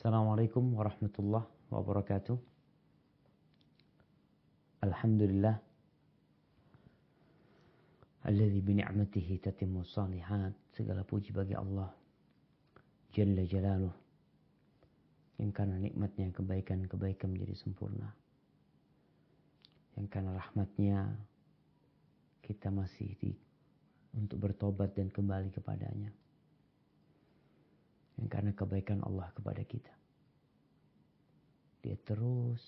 Assalamualaikum warahmatullahi wabarakatuh. Alhamdulillah alladzi bi ni'matihi tatimmu shalihat. Segala puji bagi Allah Jalla Jalaluh, yang karena nikmatnya kebaikan-kebaikan menjadi sempurna, yang karena rahmatnya kita masih untuk bertobat dan kembali kepadanya, yang karena kebaikan Allah kepada kita, Dia terus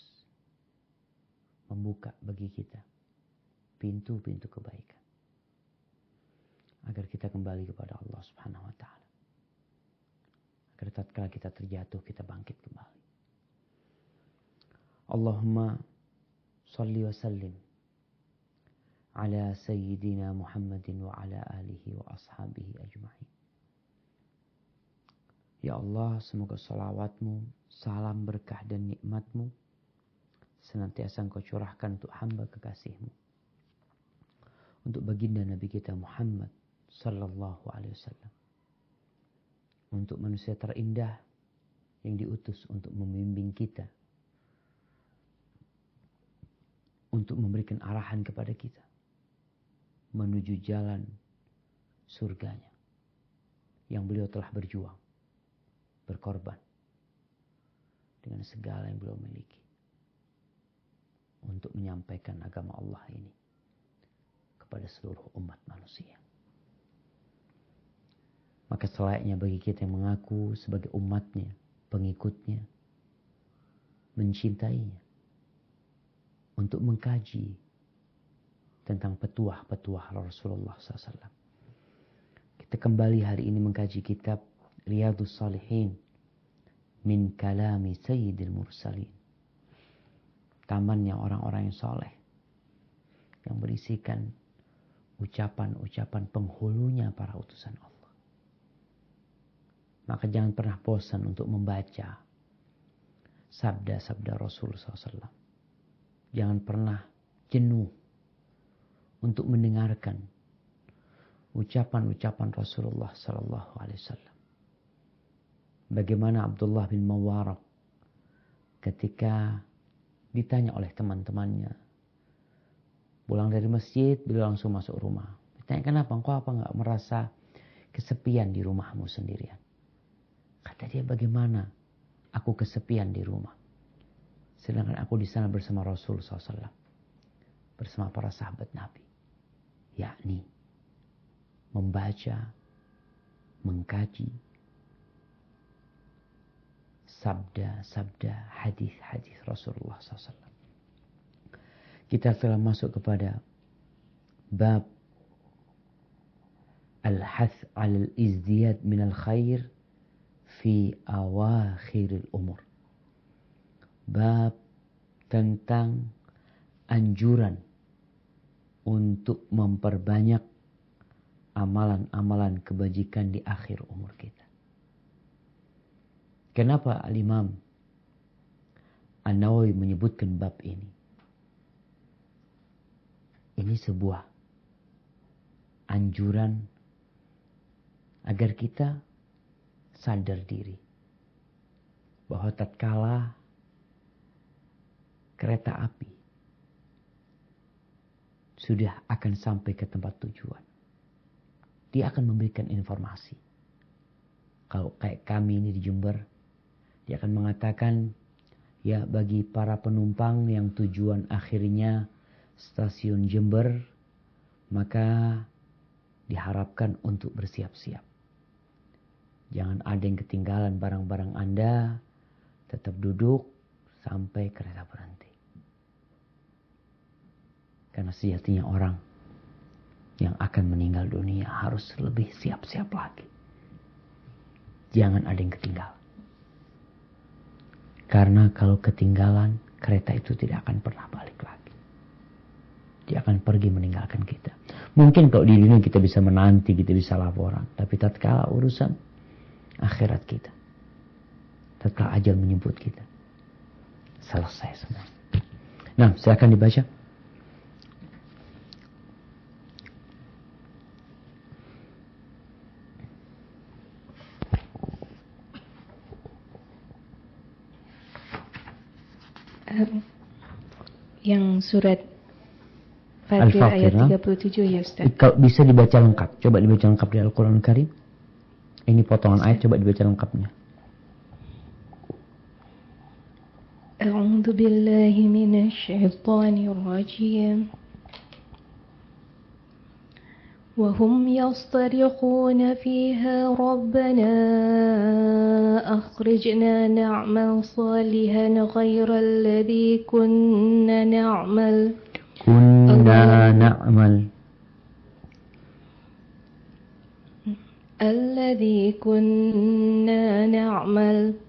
membuka bagi kita pintu-pintu kebaikan agar kita kembali kepada Allah Subhanahu wa taala. Agar tatkala kita terjatuh, kita bangkit kembali. Allahumma salli wa sallim ala sayyidina Muhammadin wa ala alihi wa ashabihi ajma'in. Ya Allah, semoga salawatmu, salam berkah dan nikmatmu senantiasa Engkau curahkan untuk hamba kekasihmu, untuk baginda Nabi kita Muhammad sallallahu alaihi wasallam, untuk manusia terindah yang diutus untuk membimbing kita, untuk memberikan arahan kepada kita menuju jalan surganya yang beliau telah berjuang, berkorban dengan segala yang beliau miliki untuk menyampaikan agama Allah ini kepada seluruh umat manusia. Maka selayaknya bagi kita yang mengaku sebagai umatnya, pengikutnya, mencintainya, untuk mengkaji tentang petuah-petuah Rasulullah SAW. Kita kembali hari ini mengkaji kitab Riyadhus Shalihin min kalami Sayyidil Mursalin. Tamannya orang-orang yang soleh, yang berisikan ucapan-ucapan penghulunya para utusan Allah. Maka jangan pernah bosan untuk membaca sabda-sabda Rasulullah SAW. Jangan pernah jenuh untuk mendengarkan ucapan-ucapan Rasulullah SAW. Bagaimana Abdullah bin Mubarak ketika ditanya oleh teman-temannya, pulang dari masjid, beliau langsung masuk rumah. Ditanya, kenapa? Engkau apa enggak merasa kesepian di rumahmu sendirian? Kata dia, bagaimana aku kesepian di rumah, sedangkan aku di sana bersama Rasul SAW, bersama para sahabat Nabi. Yakni membaca, mengkaji sabda-sabda, hadis-hadis Rasulullah SAW. Kita telah masuk kepada bab al-hath al-izdiyad minal khair fi awakhiril umur. Bab tentang anjuran untuk memperbanyak amalan-amalan kebajikan di akhir umur kita. Kenapa Al-Imam An-Nawawi menyebutkan bab ini? Ini sebuah anjuran agar kita sadar diri bahwa tatkala kereta api sudah akan sampai ke tempat tujuan, dia akan memberikan informasi. Kalau kayak kami ini di Jember, dia akan mengatakan, ya bagi para penumpang yang tujuan akhirnya stasiun Jember, maka diharapkan untuk bersiap-siap. Jangan ada yang ketinggalan barang-barang Anda, tetap duduk sampai kereta berhenti. Karena sejatinya orang yang akan meninggal dunia harus lebih siap-siap lagi. Jangan ada yang ketinggalan. Karena kalau ketinggalan, kereta itu tidak akan pernah balik lagi. Dia akan pergi meninggalkan kita. Mungkin kalau di dunia kita bisa menanti, kita bisa laporan. Tapi tatkala urusan akhirat kita, tatkala ajal menyebut kita, selesai semua. Nah, silakan dibaca. Yang surat Fatir ayat 37 ya Ustaz. Kalau bisa dibaca lengkap. Coba dibaca lengkap di Al-Quran Karim. Ini potongan ayat, coba dibaca lengkapnya. A'udzu billahi minasy syaithanir rajim. Wa hum yastarikhuna fiha rabbana akhrijna na'mal salihan ghayra alladhi kunna na'mal. الذي كنا نعمل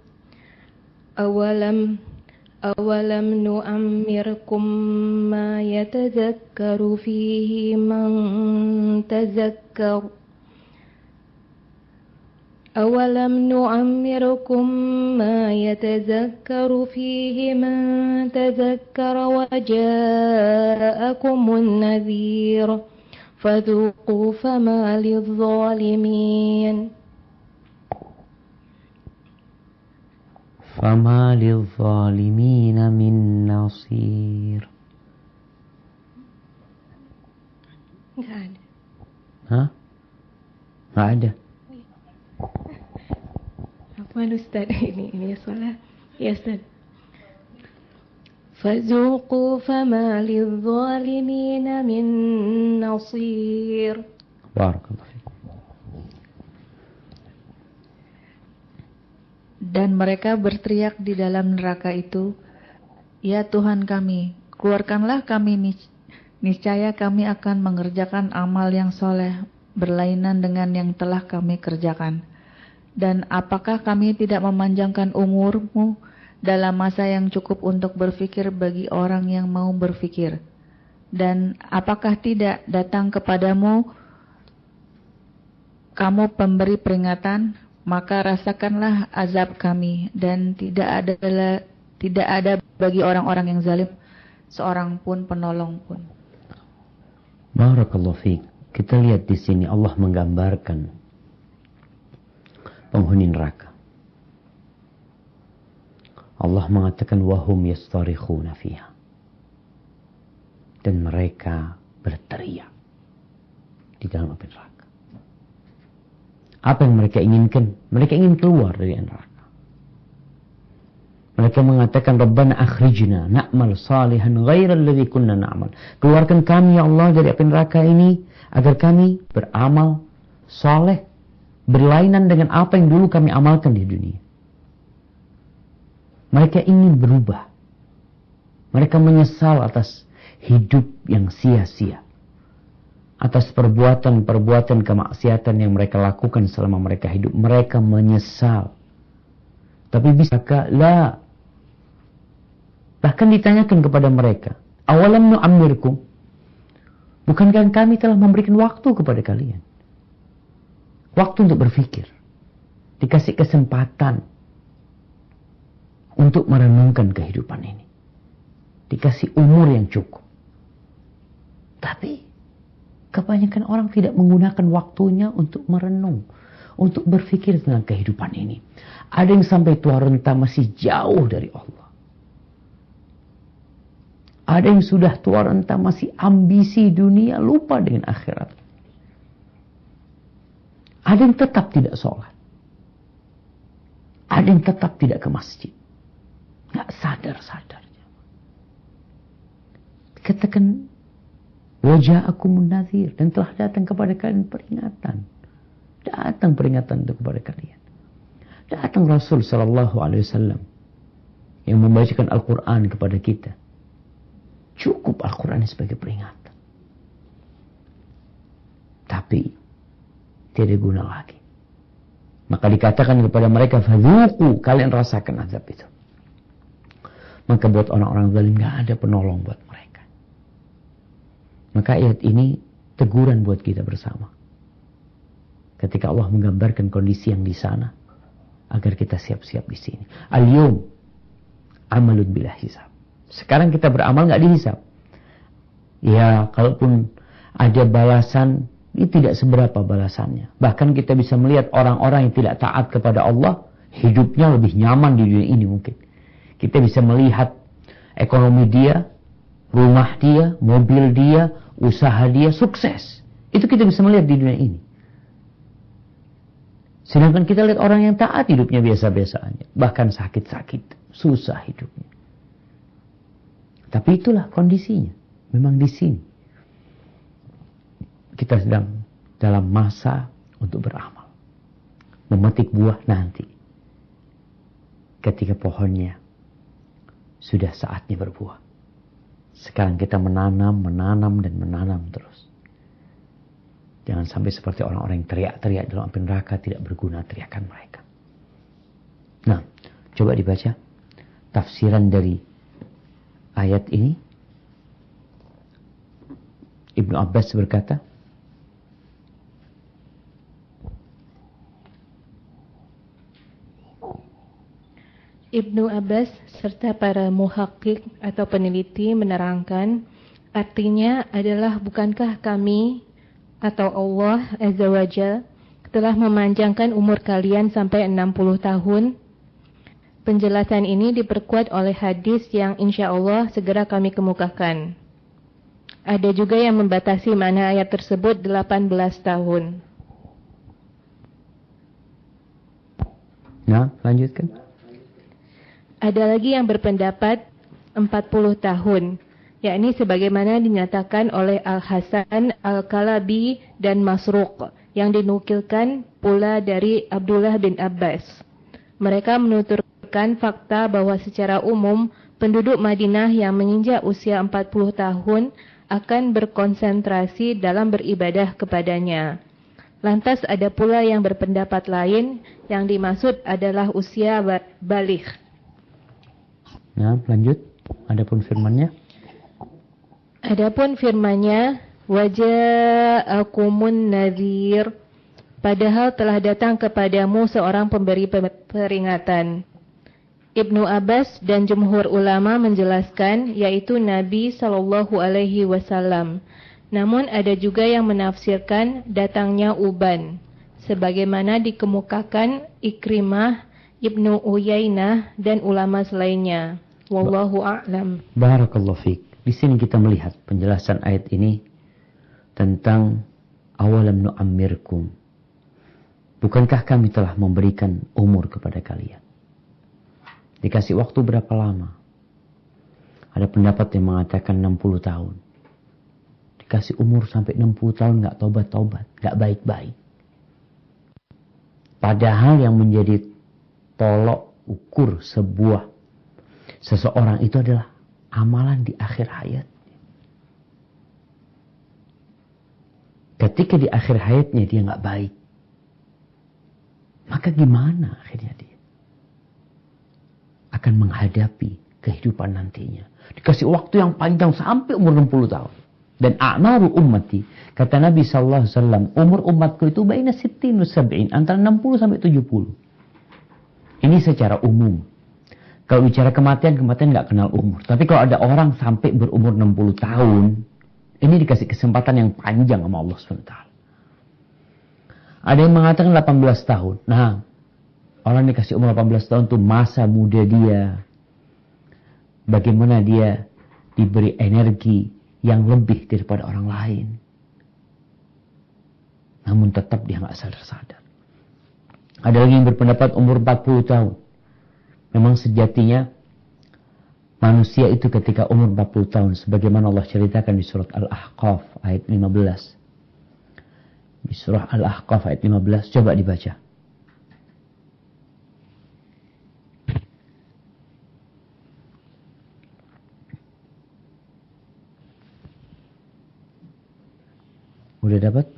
أولم نؤمركم ما يتذكر فيه من تذكر أولم نؤمركم ما يتذكر فيه من تذكر وجاءكم النذير فذوقوا فما للظالمين من نصير. Nggak ada. Hah? Nggak ada. Apa Ustaz? Ini salah. Ya Ustaz. فذوقوا فما للظالمين من نصير. Barakallahu fiik. Dan mereka berteriak di dalam neraka itu, "Ya Tuhan kami, keluarkanlah kami, niscaya kami akan mengerjakan amal yang soleh berlainan dengan yang telah kami kerjakan. Dan apakah kami tidak memanjangkan umurmu dalam masa yang cukup untuk berfikir bagi orang yang mau berfikir? Dan apakah tidak datang kepadamu kamu pemberi peringatan? Maka rasakanlah azab kami, dan tidak ada bagi orang-orang yang zalim seorang pun penolong pun." Barakallahu fiik. Kita lihat di sini Allah menggambarkan penghuni neraka. Allah mengatakan wahum yastarikhuna fiha. Dan mereka berteriak di dalam api neraka. Apa yang mereka inginkan? Mereka ingin keluar dari neraka. Mereka mengatakan Rabbana akhrijna na'mal salihan ghairal ladzi kunna na'mal. Keluarkan kami ya Allah dari api neraka ini agar kami beramal saleh berlainan dengan apa yang dulu kami amalkan di dunia. Mereka ingin berubah. Mereka menyesal atas hidup yang sia-sia. Atas perbuatan-perbuatan kemaksiatan yang mereka lakukan selama mereka hidup. Mereka menyesal. Tapi bisakah? La. Bahkan ditanyakan kepada mereka. Awalam nu'ammirkum. Bukankah kami telah memberikan waktu kepada kalian? Waktu untuk berpikir. Dikasih kesempatan untuk merenungkan kehidupan ini. Dikasih umur yang cukup. Tapi kebanyakan orang tidak menggunakan waktunya untuk merenung, untuk berpikir tentang kehidupan ini. Ada yang sampai tua renta masih jauh dari Allah. Ada yang sudah tua renta masih ambisi dunia, lupa dengan akhirat. Ada yang tetap tidak sholat. Ada yang tetap tidak ke masjid. Nggak sadar-sadar. Katakan waja'akumun nadhir, dan telah datang kepada kalian peringatan. Datang peringatan itu kepada kalian. Datang Rasul sallallahu alaihi wasallam yang membacakan Al-Qur'an kepada kita. Cukup Al-Qur'an sebagai peringatan. Tapi tidak guna lagi. Maka dikatakan kepada mereka, fadzuqu, kalian rasakan azab itu. Maka buat orang-orang zalim enggak ada penolong buat mereka. Maka ayat ini teguran buat kita bersama. Ketika Allah menggambarkan kondisi yang di sana, agar kita siap-siap di sini. Al-yawm amalun bila hisab. Sekarang kita beramal nggak dihisab. Ya, kalaupun ada balasan, ini tidak seberapa balasannya. Bahkan kita bisa melihat orang-orang yang tidak taat kepada Allah, hidupnya lebih nyaman di dunia ini mungkin. Kita bisa melihat Ekonomi dia, rumah dia, mobil dia, usaha dia sukses. Itu kita bisa melihat di dunia ini. Sedangkan kita lihat orang yang taat hidupnya biasa-biasa aja. Bahkan sakit-sakit, susah hidupnya. Tapi itulah kondisinya. Memang di sini. Kita sedang dalam masa untuk beramal. Memetik buah nanti. Ketika pohonnya sudah saatnya berbuah. Sekarang kita menanam dan menanam terus. Jangan sampai seperti orang-orang yang teriak-teriak dalam api neraka, tidak berguna teriakan mereka. Nah, coba dibaca tafsiran dari ayat ini. Ibnu Abbas berkata, Ibnu Abbas serta para muhakkik atau peneliti menerangkan, artinya adalah bukankah kami atau Allah Azza wa Jalla telah memanjangkan umur kalian sampai 60 tahun. Penjelasan ini diperkuat oleh hadis yang insya Allah segera kami kemukakan. Ada juga yang membatasi makna ayat tersebut 18 tahun. Nah, lanjutkan. Ada lagi yang berpendapat 40 tahun, yakni sebagaimana dinyatakan oleh Al-Hasan, Al-Kalabi, dan Masruq, yang dinukilkan pula dari Abdullah bin Abbas. Mereka menuturkan fakta bahwa secara umum, penduduk Madinah yang menginjak usia 40 tahun akan berkonsentrasi dalam beribadah kepadanya. Lantas ada pula yang berpendapat lain, yang dimaksud adalah usia baligh. Nah, lanjut. Adapun firman-Nya. Adapun firman-Nya, waja'akumun nadhir, padahal telah datang kepadamu seorang pemberi peringatan. Ibnu Abbas dan jumhur ulama menjelaskan, yaitu Nabi Shallallahu Alaihi Wasallam. Namun ada juga yang menafsirkan datangnya uban, sebagaimana dikemukakan Ikrimah, Ibnu Uyainah, dan ulama selainnya. Wallahu a'lam. Barakallahu fiik. Di sini kita melihat penjelasan ayat ini tentang awalam nu'ammirkum. Bukankah kami telah memberikan umur kepada kalian? Dikasih waktu berapa lama? Ada pendapat yang mengatakan 60 tahun. Dikasih umur sampai 60 tahun gak tobat-tobat, gak baik-baik. Padahal yang menjadi tolok ukur seseorang itu adalah amalan di akhir hayat. Ketika di akhir hayatnya dia gak baik, maka gimana akhirnya dia akan menghadapi kehidupan nantinya? Dikasih waktu yang panjang sampai umur 60 tahun. Dan a'maru ummati, kata Nabi SAW, umur umatku itu baina 60 wa 70, antara 60 sampai 70. Ini secara umum. Kalau bicara kematian gak kenal umur. Tapi kalau ada orang sampai berumur 60 tahun, ini dikasih kesempatan yang panjang sama Allah SWT. Ada yang mengatakan 18 tahun. Nah, orang dikasih umur 18 tahun itu masa muda dia. Bagaimana dia diberi energi yang lebih daripada orang lain. Namun tetap dia gak sadar-sadar. Ada lagi yang berpendapat umur 40 tahun. Memang sejatinya manusia itu ketika umur 40 tahun. Sebagaimana Allah ceritakan di surat Al-Ahqaf ayat 15. Di surah Al-Ahqaf ayat 15. Coba dibaca. Udah dapat?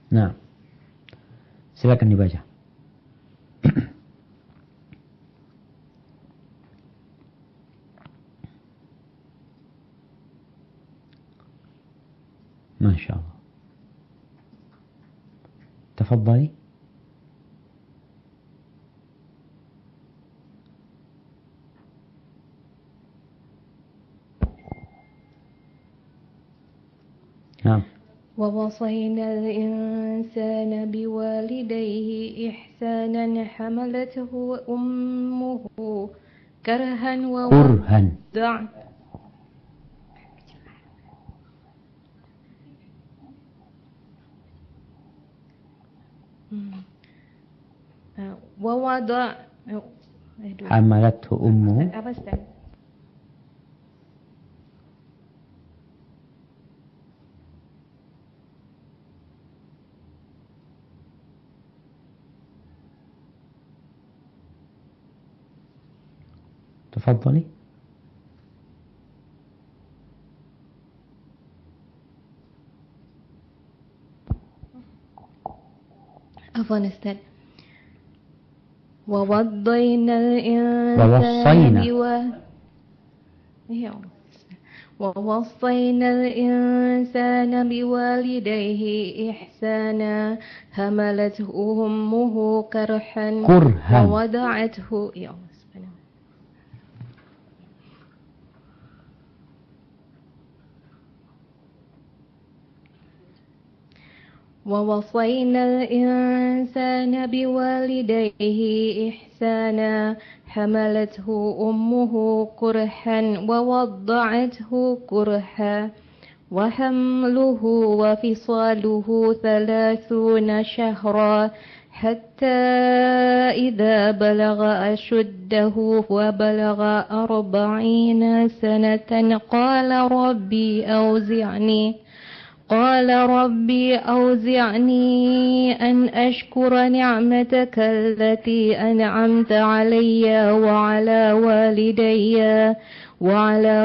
Nah, silakan dibaca. Masya Allah. Tafadhali. ووصينا الإنسان بوالديه إحسانا حملته أمه كرها ووضع حملته أمه apa Ustaz? تفضلي. عفوا أستاذ. ووصينا الإنسان بوالديه إحسانا حملته أمه كرها ووضعته ووصينا الإنسان بوالديه إحسانا حملته أمه كرها ووضعته كرها وحمله وفصاله 30 شهرا حتى إذا بلغ أشده وبلغ 40 سنة قال ربي أوزعني أن أشكر نعمتك التي أنعمت علي وعلى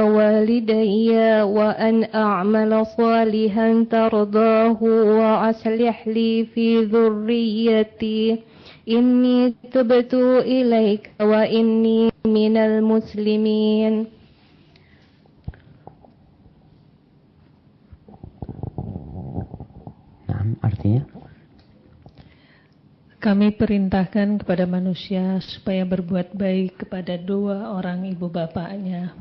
والدي وأن أعمل صالحا ترضاه وأصلح لي في ذريتي إني تبت إليك وإني من المسلمين. Artinya, kami perintahkan kepada manusia supaya berbuat baik kepada 2 orang ibu bapaknya.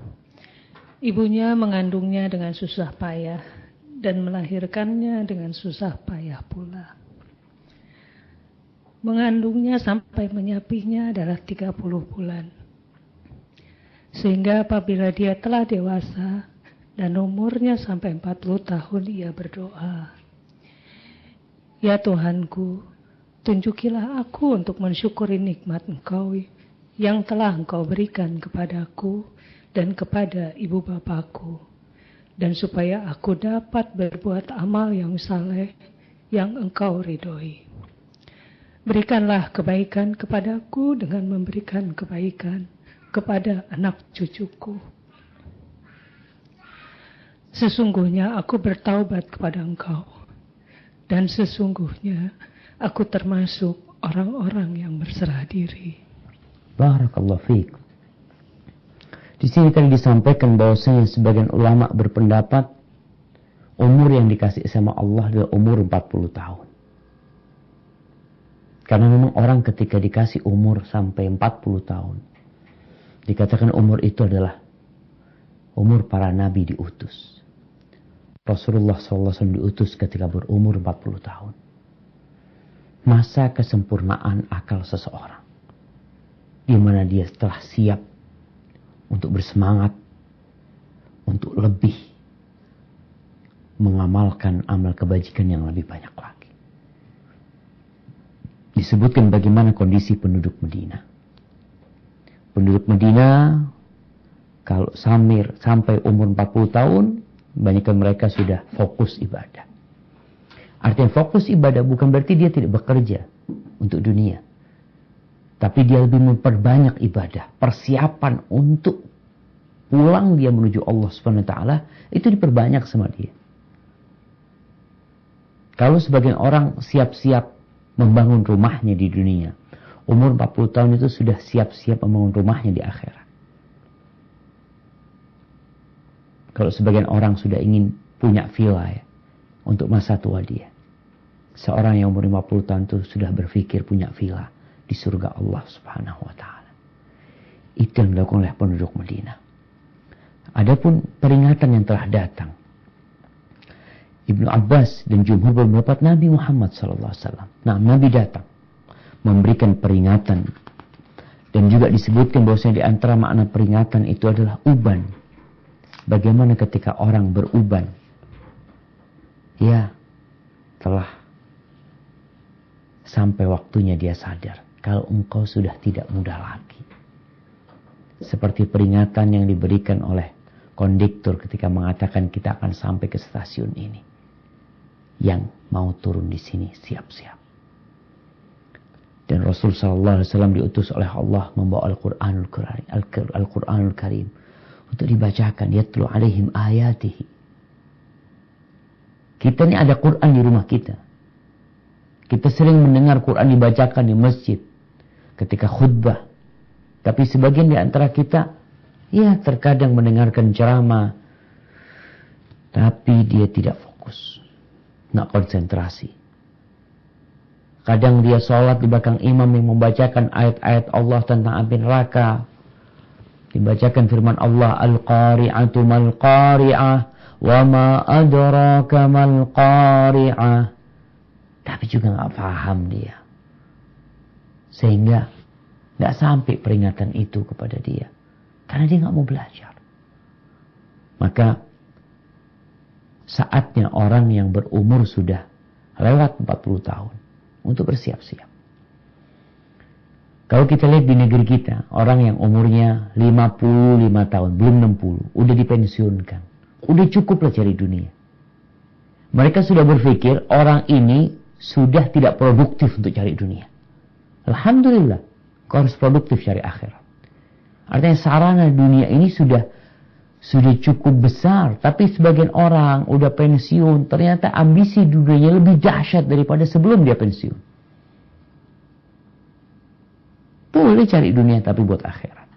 Ibunya mengandungnya dengan susah payah dan melahirkannya dengan susah payah pula. Mengandungnya sampai menyapinya adalah 30 bulan. Sehingga apabila dia telah dewasa dan umurnya sampai 40 tahun ia berdoa, ya Tuhanku, tunjukilah aku untuk mensyukuri nikmat Engkau yang telah Engkau berikan kepadaku dan kepada ibu bapakku, dan supaya aku dapat berbuat amal yang saleh yang Engkau ridhoi. Berikanlah kebaikan kepadaku dengan memberikan kebaikan kepada anak cucuku. Sesungguhnya aku bertaubat kepada Engkau, dan sesungguhnya aku termasuk orang-orang yang berserah diri. Barakallahu fiik. Di sini tadi disampaikan bahwasanya sebagian ulama berpendapat umur yang dikasih sama Allah adalah umur 40 tahun. Karena memang orang ketika dikasih umur sampai 40 tahun, dikatakan umur itu adalah umur para nabi diutus. Rasulullah SAW diutus ketika berumur 40 tahun. Masa kesempurnaan akal seseorang, di mana dia telah siap untuk bersemangat, untuk lebih mengamalkan amal kebajikan yang lebih banyak lagi. Disebutkan bagaimana kondisi penduduk Madinah. Penduduk Madinah kalau sampai umur 40 tahun, kebanyakan mereka sudah fokus ibadah. Artinya fokus ibadah bukan berarti dia tidak bekerja untuk dunia. Tapi dia lebih memperbanyak ibadah. Persiapan untuk pulang dia menuju Allah SWT itu diperbanyak sama dia. Kalau sebagian orang siap-siap membangun rumahnya di dunia, umur 40 tahun itu sudah siap-siap membangun rumahnya di akhirat. Kalau sebagian orang sudah ingin punya villa ya, untuk masa tua dia. Seorang yang umur 50 tahun itu sudah berpikir punya villa di surga Allah Subhanahu wa taala. Itu yang dilakukan oleh penduduk Madinah. Adapun peringatan yang telah datang, Ibnu Abbas dan jumhur berpendapat Nabi Muhammad SAW. Nah, Nabi datang memberikan peringatan. Dan juga disebutkan bahwasanya di antara makna peringatan itu adalah uban. Bagaimana ketika orang beruban? Ya, telah sampai waktunya dia sadar kalau engkau sudah tidak muda lagi. Seperti peringatan yang diberikan oleh kondektur ketika mengatakan kita akan sampai ke stasiun ini. Yang mau turun di sini siap-siap. Dan Rasul SAW diutus oleh Allah membawa Al-Quranul Karim untuk dibacakan. Yatlu alaihim ayatihi. Kita ini ada Quran di rumah kita. Kita sering mendengar Quran dibacakan di masjid ketika khutbah. Tapi sebagian di antara kita, ya terkadang mendengarkan ceramah, tapi dia tidak fokus, nggak konsentrasi. Kadang dia sholat di belakang imam yang membacakan ayat-ayat Allah tentang api neraka. Dibacakan firman Allah, Al-Qari'atu mal-Qari'ah, wa ma adraka mal-Qari'ah. Tapi juga nggak paham dia. Sehingga nggak sampai peringatan itu kepada dia. Karena dia nggak mau belajar. Maka saatnya orang yang berumur sudah lewat 40 tahun untuk bersiap-siap. Kalau kita lihat di negeri kita, orang yang umurnya 55 tahun, belum 60, udah dipensiunkan. Udah cukuplah cari dunia. Mereka sudah berpikir orang ini sudah tidak produktif untuk cari dunia. Alhamdulillah, kau harus produktif cari akhirat. Artinya sarana dunia ini sudah cukup besar. Tapi sebagian orang udah pensiun, ternyata ambisi dunianya lebih dahsyat daripada sebelum dia pensiun. Boleh cari dunia tapi buat akhirat.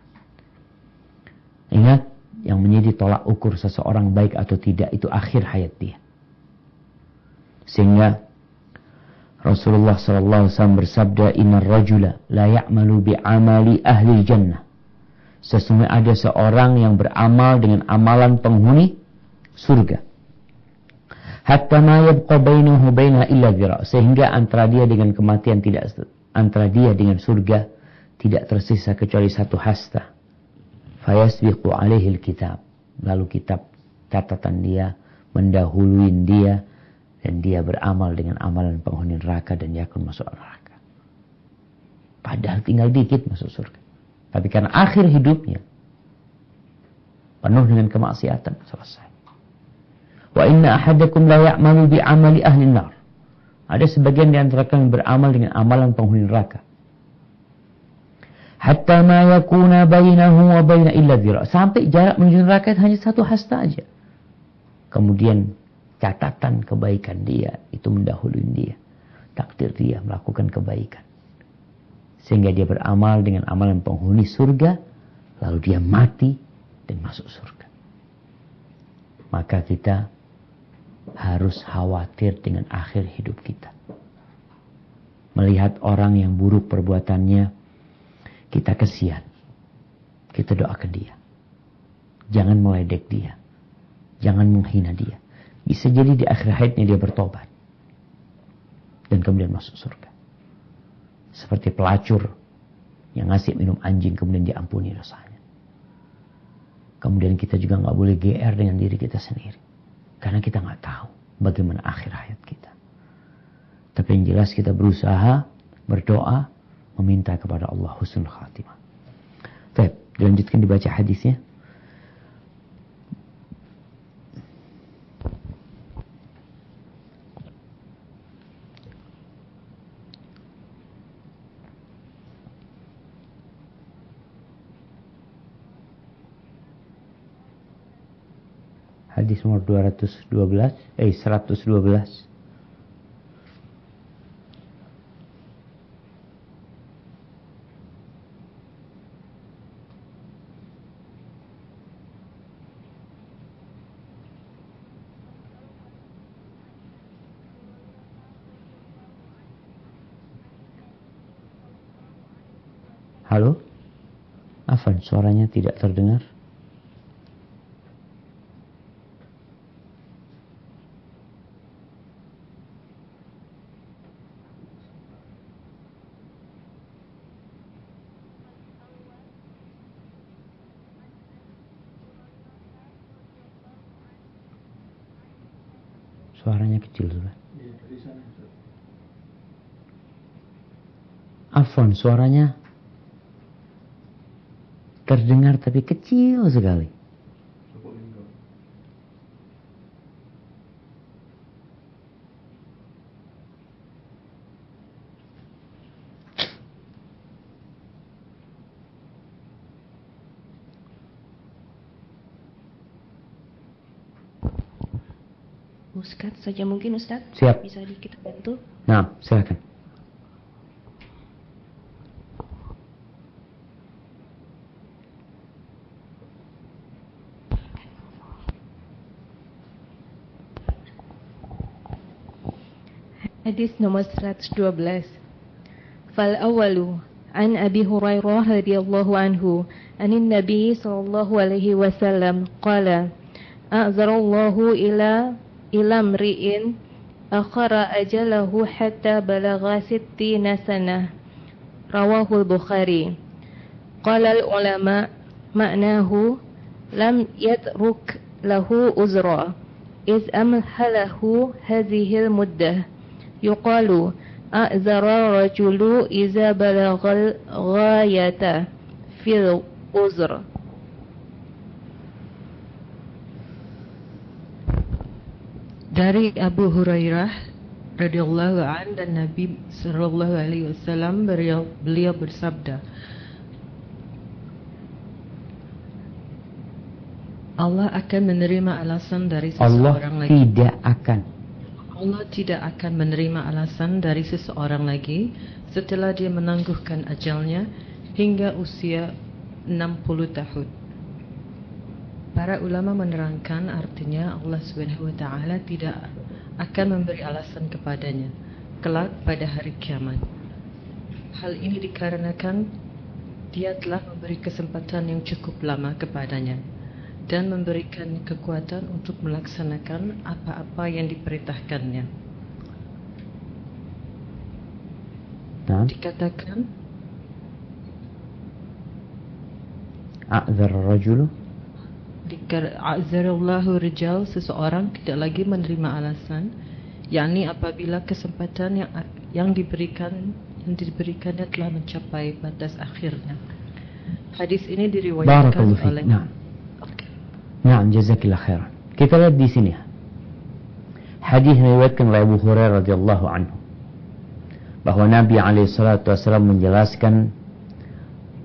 Ingat, yang menjadi tolak ukur seseorang baik atau tidak itu akhir hayat dia. Sehingga Rasulullah SAW bersabda, Innar rajula la ya'malu bi'amali ahli jannah. Sesungguhnya ada seorang yang beramal dengan amalan penghuni surga. Hatta ma yabqa bainahu bainaha illa dhira'. Sehingga antara dia dengan kematian antara dia dengan surga tidak tersisa kecuali satu hasta. Fayasbiqu alaihi alkitab. Lalu kitab catatan dia mendahului dia. Dan dia beramal dengan amalan penghuni neraka dan dia akan masuk neraka. Padahal tinggal dikit masuk surga. Tapi karena akhir hidupnya penuh dengan kemaksiatan, selesai. Wa inna ahadakum la ya'malu bi'amali ahli nar. Ada sebagian di antara kalian beramal dengan amalan penghuni neraka. Hatta ma yakuna bainahu wa baina illa dhira'. Sampai jarak menuju neraka hanya satu hasta aja. Kemudian catatan kebaikan dia itu mendahului dia. Takdir dia melakukan kebaikan. Sehingga dia beramal dengan amalan penghuni surga. Lalu dia mati dan masuk surga. Maka kita harus khawatir dengan akhir hidup kita. Melihat orang yang buruk perbuatannya, kita kasihan. Kita doakan dia. Jangan meledek dia. Jangan menghina dia. Bisa jadi di akhir hayatnya dia bertobat. Dan kemudian masuk surga. Seperti pelacur yang ngasih minum anjing kemudian diampuni dosanya. Kemudian kita juga gak boleh GR dengan diri kita sendiri. Karena kita gak tahu bagaimana akhir hayat kita. Tapi yang jelas kita berusaha, berdoa, meminta kepada Allah husnul khatimah. Baik, dilanjutkan dibaca hadisnya. Hadis nomor 112. Halo? Afan, suaranya tidak terdengar. Suaranya kecil sudah. Afwan, suaranya terdengar tapi kecil sekali. Ustaz saja mungkin Ustaz. Siap. Bisa kita bantu? Nah, silakan. Hadis nomor 112. Fal awalu an Abi Hurairah radhiyallahu anhu anin Nabi sallallahu alaihi wasallam qala a'zarallahu ila mri'in akhara ajalahu hatta balagha 60 sanah. Rawahul Bukhari. Qala al ulama ma'nahu lam yatruk lahu uzra iz amhalahu hadhihi al muddah. Yuqalu a'zara rajulu iza balagal ghayata fil uzr. Dari Abu Hurairah radhiyallahu an dan Nabi sallallahu alaihi wasallam beliau bersabda, Allah akan menerima alasan dari seseorang lagi. Allah tidak akan menerima alasan dari seseorang lagi setelah dia menangguhkan ajalnya hingga usia 60 tahun. Para ulama menerangkan artinya Allah Subhanahu wa taala tidak akan memberi alasan kepadanya kelak pada hari kiamat. Hal ini dikarenakan dia telah memberi kesempatan yang cukup lama kepadanya dan memberikan kekuatan untuk melaksanakan apa-apa yang diperintahkannya. Dikatakan a'zar rajulu, a'zarallahu rijal, seseorang tidak lagi menerima alasan, yakni apabila kesempatan yang diberikannya telah mencapai batas akhirnya. Hadis ini diriwayatkan oleh Naam, jazakillah khairan. Kita lihat di sini. Hadis diriwayatkan oleh Abu Hurairah radhiyallahu anhu bahwa Nabi alaihi salatu wasallam menjelaskan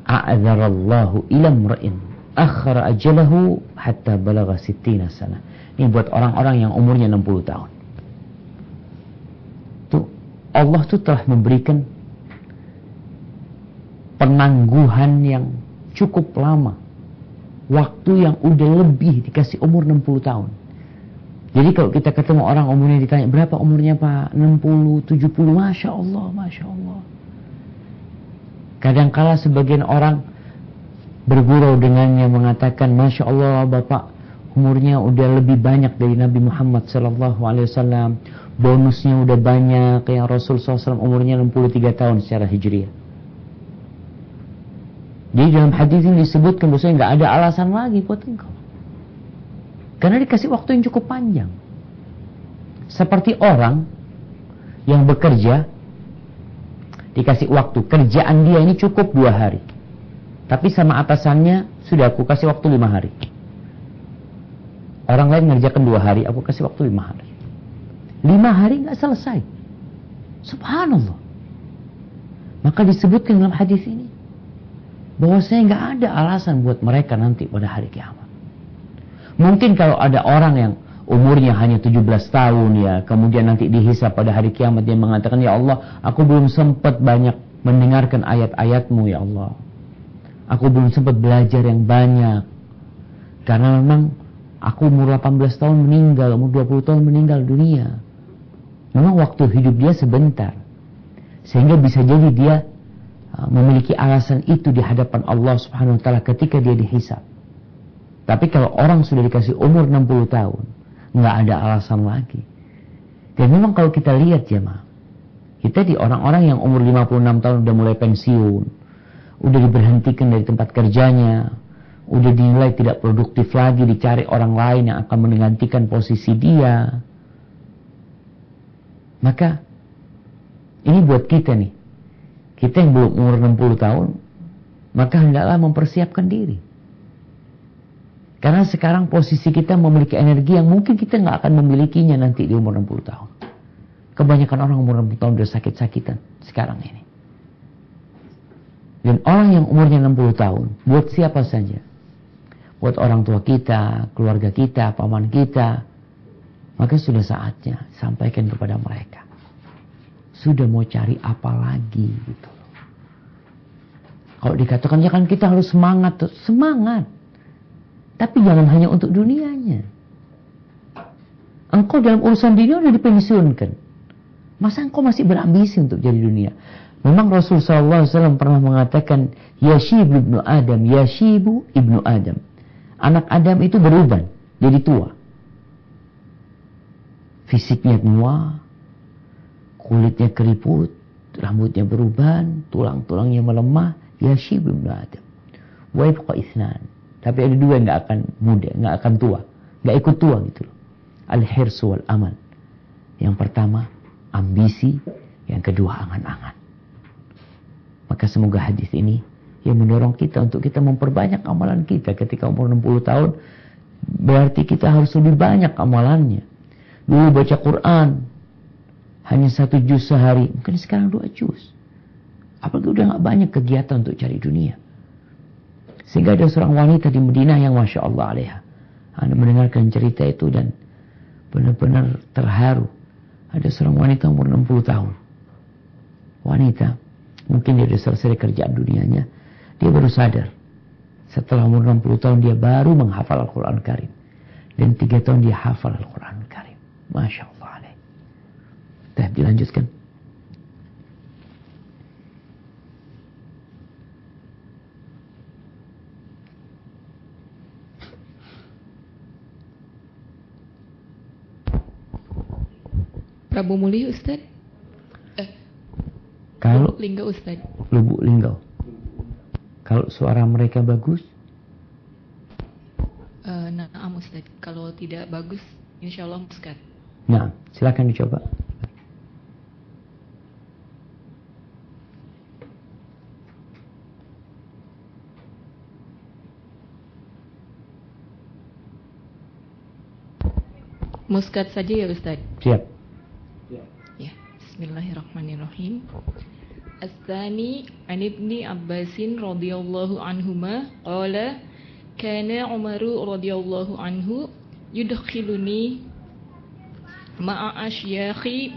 a'dzarallahu ila imra'in akhara ajalahu hatta balagha 60 sana. Ini buat orang-orang yang umurnya 60 tahun. Tuh, Allah tuh telah memberikan penangguhan yang cukup lama. Waktu yang udah lebih dikasih umur 60 tahun. Jadi kalau kita ketemu orang umurnya ditanya, berapa umurnya Pak? 60, 70, Masya Allah, Masya Allah. Kadangkala sebagian orang bergurau dengannya mengatakan, Masya Allah Bapak, umurnya udah lebih banyak dari Nabi Muhammad SAW. Bonusnya udah banyak, yang Rasul SAW umurnya 63 tahun secara hijriah. Jadi dalam hadis ini disebutkan bahwasanya nggak ada alasan lagi buat engkau, karena dikasih waktu yang cukup panjang. Seperti orang yang bekerja dikasih waktu, kerjaan dia ini cukup 2 hari, tapi sama atasannya sudah aku kasih waktu 5 hari. Orang lain ngerjakan 2 hari, aku kasih waktu 5 hari. 5 hari nggak selesai. Subhanallah. Maka disebutkan dalam hadis ini bahwasanya nggak ada alasan buat mereka nanti pada hari kiamat. Mungkin kalau ada orang yang umurnya hanya 17 tahun ya, kemudian nanti dihisab pada hari kiamat, dia mengatakan, ya Allah, aku belum sempat banyak mendengarkan ayat-ayatmu ya Allah. Aku belum sempat belajar yang banyak. Karena memang aku umur 18 tahun meninggal, umur 20 tahun meninggal dunia. Memang waktu hidup dia sebentar. Sehingga bisa jadi dia memiliki alasan itu di hadapan Allah Subhanahu wa taala ketika dia dihisab. Tapi kalau orang sudah dikasih umur 60 tahun, nggak ada alasan lagi. Dan memang kalau kita lihat jemaah, kita di orang-orang yang umur 56 tahun udah mulai pensiun, udah diberhentikan dari tempat kerjanya, udah dinilai tidak produktif lagi, dicari orang lain yang akan menggantikan posisi dia. Maka ini buat kita nih, kita yang belum umur 60 tahun, maka hendaklah mempersiapkan diri. Karena sekarang posisi kita memiliki energi yang mungkin kita nggak akan memilikinya nanti di umur 60 tahun. Kebanyakan orang umur 60 tahun udah sakit-sakitan sekarang ini. Dan orang yang umurnya 60 tahun, buat siapa saja, buat orang tua kita, keluarga kita, paman kita, maka sudah saatnya sampaikan kepada mereka. Sudah mau cari apa lagi gitu. Kalau dikatakan ya kan kita harus semangat, semangat. Tapi jangan hanya untuk dunianya. Engkau dalam urusan dunia sudah dipensiunkan. Masa engkau masih berambisi untuk jadi dunia? Memang Rasulullah SAW pernah mengatakan, Yashibu ibnu Adam, Yashibu ibnu Adam. Anak Adam itu beruban, jadi tua. Fisiknya tua, kulitnya keriput, rambutnya beruban, tulang-tulangnya melemah. Yashibu ibnu Adam. Wa yabqa itsnan. Tapi ada dua yang nggak akan muda, nggak akan tua, nggak ikut tua gitu loh. Al-hirsu wal amal. Yang pertama ambisi, yang kedua angan-angan. Maka semoga hadis ini yang mendorong kita untuk kita memperbanyak amalan kita ketika umur 60 tahun. Berarti kita harus lebih banyak amalannya. Dulu baca Quran hanya 1 juz sehari, mungkin sekarang 2 juz. Apalagi udah nggak banyak kegiatan untuk cari dunia. Sehingga ada seorang wanita di Madinah yang Masya Allah alaiha. Anda mendengarkan cerita itu dan benar-benar terharu. Ada seorang wanita umur 60 tahun. Wanita, mungkin dia sudah selesai kerjaan dunianya. Dia baru sadar. Setelah umur 60 tahun dia baru menghafal Al-Quran Karim. Dan 3 tahun dia hafal Al-Quran Karim. Masya Allah alaihi. Dilanjutkan. Prabu Muli Ustaz? Kalau Lubuk Linggau Ustaz. Lubuk Linggau. Kalau suara mereka bagus? Naam Ustaz. Kalau tidak bagus, insya Allah Ustaz. Nah, silakan dicoba. Muskat saja ya Ustaz. Siap. Ya, bismillahirrahmanirrahim. As-tsani an ibni Abbasin radhiyallahu anhuma qala kana Umaru radhiyallahu anhu yudkhiluni ma'a asyakhi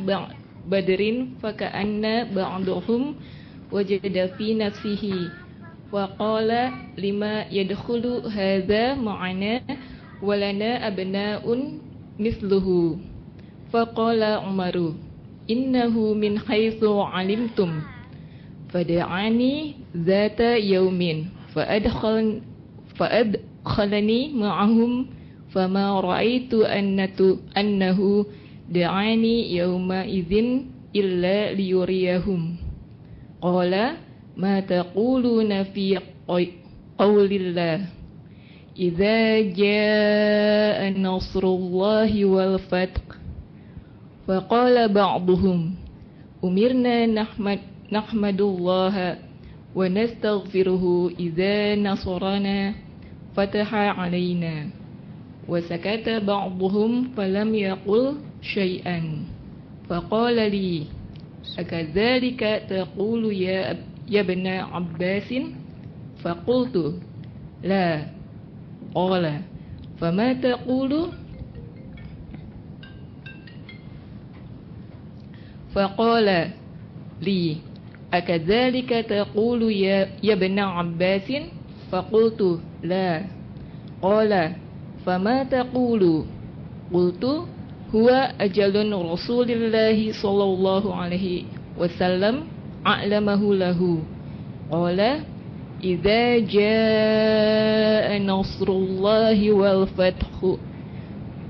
badrin faka'anna ba'duhum wajada fi nafsihi wa qala lima yadkhulu hadha ma'ana walana abna'un misluhu faqala Umaru innahu min haitsu alimtum fada'ani zata yaumin fa'adkhalani ma'ahum fama ra'aitu annahu da'ani yawma idzin illa liyuriyahum qala ma taquluna fi qawlillah إذا جاء نصر الله والفتح فقال بعضهم أمرنا نحمد الله ونستغفره إذا نصرنا فتح علينا وسكت بعضهم فلم يقل شيئا فقال لي أكذلك تقول يا ابن عباس فقلت لا قال فما تقول فقال لي أكذلك تقول يا ابن عباس فقلت لا قال فما تقول قلت هو أجل رسول الله صلى الله عليه وسلم أعلمه له قال إذا جاء نصر الله والفتح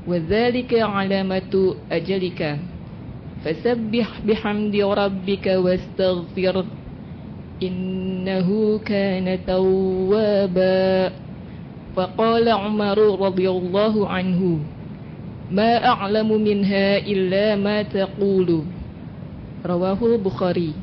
وذلك علامة أجلك فسبح بحمد ربك واستغفر إنه كان توابا فقال عمر رضي الله عنه ما أعلم منها إلا ما تقول Rawahul Bukhari.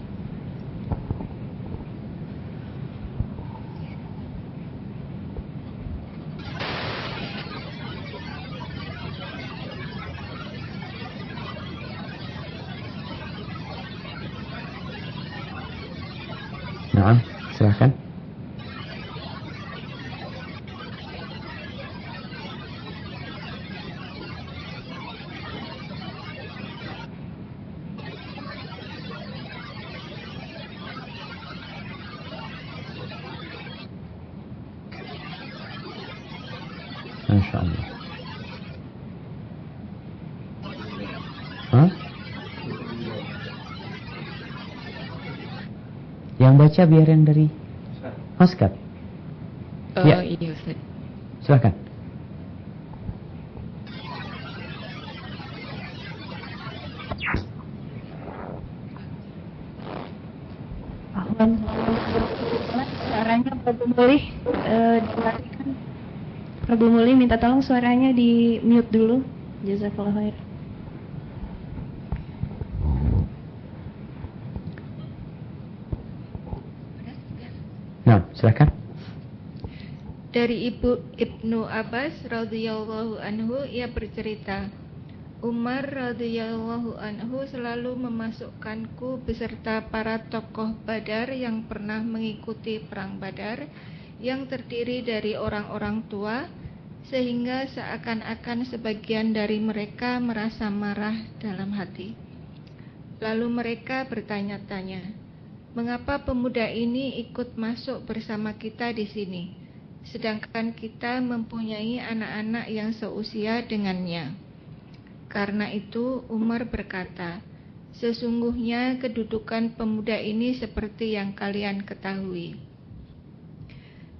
Nah, silakan. Masya Allah. Hah? Yang baca biar yang dari Maskat. Ya. Iya Ustaz. Silakan. Suaranya Prabu Muli dilarikan. Prabu Muli minta tolong suaranya di mute dulu. Jazakallah khair. Nah, silakan. Dari Ibnu Abbas radhiyallahu anhu, ia bercerita, Umar radhiyallahu anhu selalu memasukkanku beserta para tokoh Badar yang pernah mengikuti perang Badar, yang terdiri dari orang-orang tua, sehingga seakan-akan sebagian dari mereka merasa marah dalam hati. Lalu mereka bertanya-tanya, mengapa pemuda ini ikut masuk bersama kita di sini, sedangkan kita mempunyai anak-anak yang seusia dengannya? Karena itu Umar berkata, sesungguhnya kedudukan pemuda ini seperti yang kalian ketahui.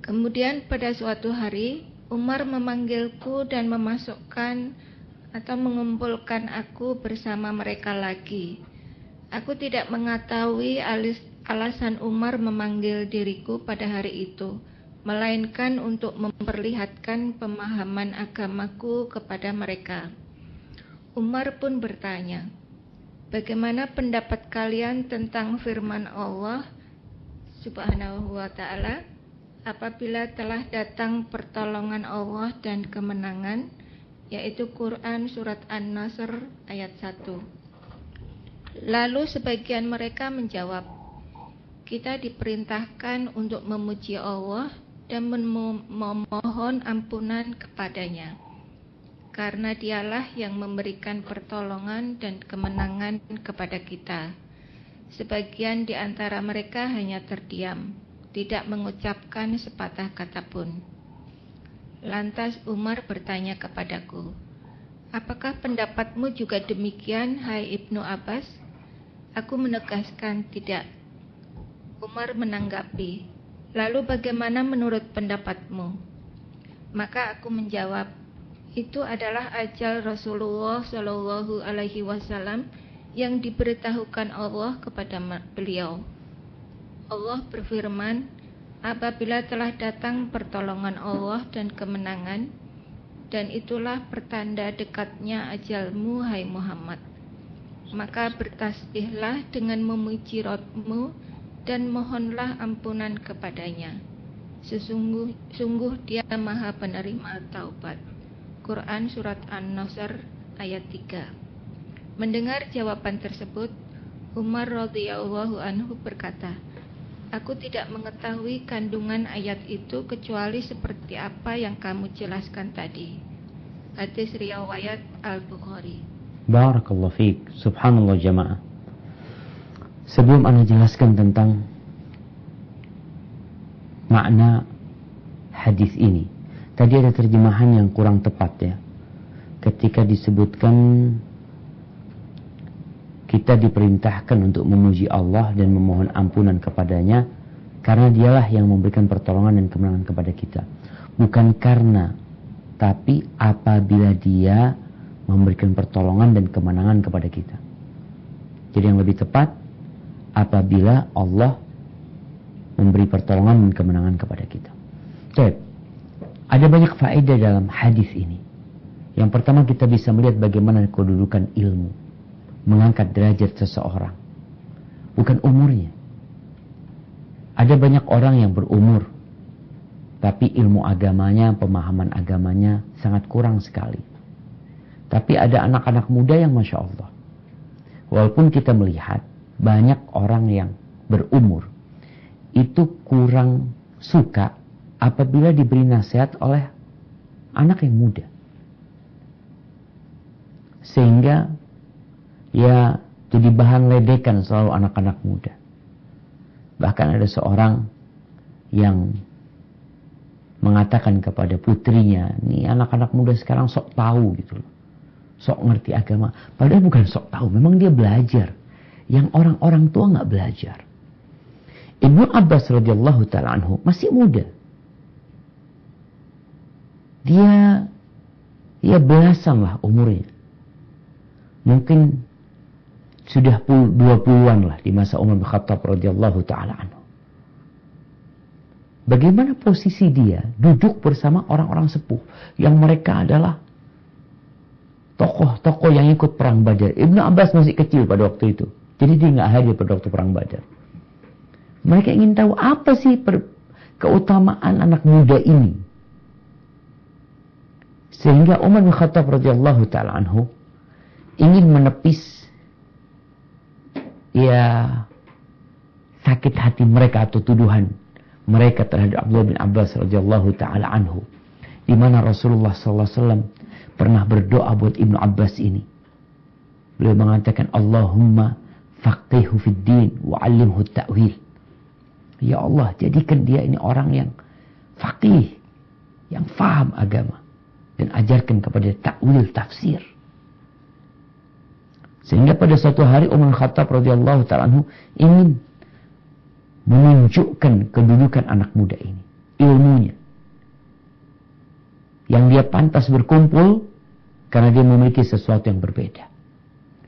Kemudian pada suatu hari, Umar memanggilku dan memasukkan atau mengumpulkan aku bersama mereka lagi. Aku tidak mengetahui alasan Umar memanggil diriku pada hari itu, melainkan untuk memperlihatkan pemahaman agamaku kepada mereka. Umar pun bertanya, bagaimana pendapat kalian tentang firman Allah Subhanahu wa ta'ala, apabila telah datang pertolongan Allah dan kemenangan, yaitu Quran Surat An-Nasr ayat 1. Lalu sebagian mereka menjawab, kita diperintahkan untuk memuji Allah dan memohon ampunan kepadanya, karena dialah yang memberikan pertolongan dan kemenangan kepada kita. Sebagian di antara mereka hanya terdiam, tidak mengucapkan sepatah kata pun. Lantas Umar bertanya kepadaku, apakah pendapatmu juga demikian, hai Ibnu Abbas? Aku menegaskan tidak. Umar menanggapi, lalu bagaimana menurut pendapatmu? Maka aku menjawab, itu adalah ajal Rasulullah Shallallahu Alaihi Wasallam yang diberitahukan Allah kepada beliau. Allah berfirman, apabila telah datang pertolongan Allah dan kemenangan, dan itulah pertanda dekatnya ajalmu, hai Muhammad. Maka bertasbihlah dengan memuji Rabbmu dan mohonlah ampunan kepadanya. Sungguh dia Maha Penerima Taubat. Quran Surat An-Nasr ayat 3. Mendengar jawaban tersebut, Umar radhiyallahu anhu berkata, aku tidak mengetahui kandungan ayat itu kecuali seperti apa yang kamu jelaskan tadi. Hadis riwayat Al-Bukhari. Barakallahu fiik. Subhanallah jamaah. Sebelum Anda jelaskan tentang makna hadis ini, tadi ada terjemahan yang kurang tepat ya. Ketika disebutkan kita diperintahkan untuk memuji Allah dan memohon ampunan kepadanya, karena dialah yang memberikan pertolongan dan kemenangan kepada kita. Bukan karena, tapi apabila dia memberikan pertolongan dan kemenangan kepada kita. Jadi yang lebih tepat, apabila Allah memberi pertolongan dan kemenangan kepada kita. Baik. Ada banyak faedah dalam hadis ini. Yang pertama, kita bisa melihat bagaimana kedudukan ilmu mengangkat derajat seseorang. bukan umurnya. Ada banyak orang yang berumur, tapi ilmu agamanya, pemahaman agamanya sangat kurang sekali. Tapi ada anak-anak muda yang Masya Allah. Walaupun kita melihat banyak orang yang berumur, itu kurang suka apabila diberi nasihat oleh anak yang muda. Sehingga ya jadi bahan ledekan selalu anak-anak muda. Bahkan ada seorang yang mengatakan kepada putrinya, nih anak-anak muda sekarang sok tahu gitu loh. Sok ngerti agama. Padahal bukan sok tahu, memang dia belajar. Yang orang-orang tua nggak belajar. Ibnu Abbas radhiyallahu ta'ala anhu masih muda. Dia belasan lah umurnya. Mungkin sudah 20-an lah di masa Umar bin Khattab radhiyallahu ta'ala anhu. Bagaimana posisi dia duduk bersama orang-orang sepuh yang mereka adalah tokoh-tokoh yang ikut perang Badar. Ibnu Abbas masih kecil pada waktu itu. Jadi dia nggak hadir pada waktu perang Badar. Mereka ingin tahu apa sih keutamaan anak muda ini. Sehingga Umar bin Khattab radhiyallahu ta'ala anhu ingin menepis sakit hati mereka atau tuduhan mereka terhadap Abdullah bin Abbas radhiyallahu ta'ala anhu, di mana Rasulullah sallallahu alaihi wasallam pernah berdoa buat Ibnu Abbas ini. Beliau mengatakan, Allahumma faqihhu fid din wa 'allimhu ta'wil. Ya Allah, jadikan dia ini orang yang faqih, yang faham agama, dan ajarkan kepada ta'wil, tafsir. Sehingga pada suatu hari Umar Khattab radhiyallahu ta'ala anhu ingin menunjukkan kedudukan anak muda ini, ilmunya, yang dia pantas berkumpul karena dia memiliki sesuatu yang berbeda,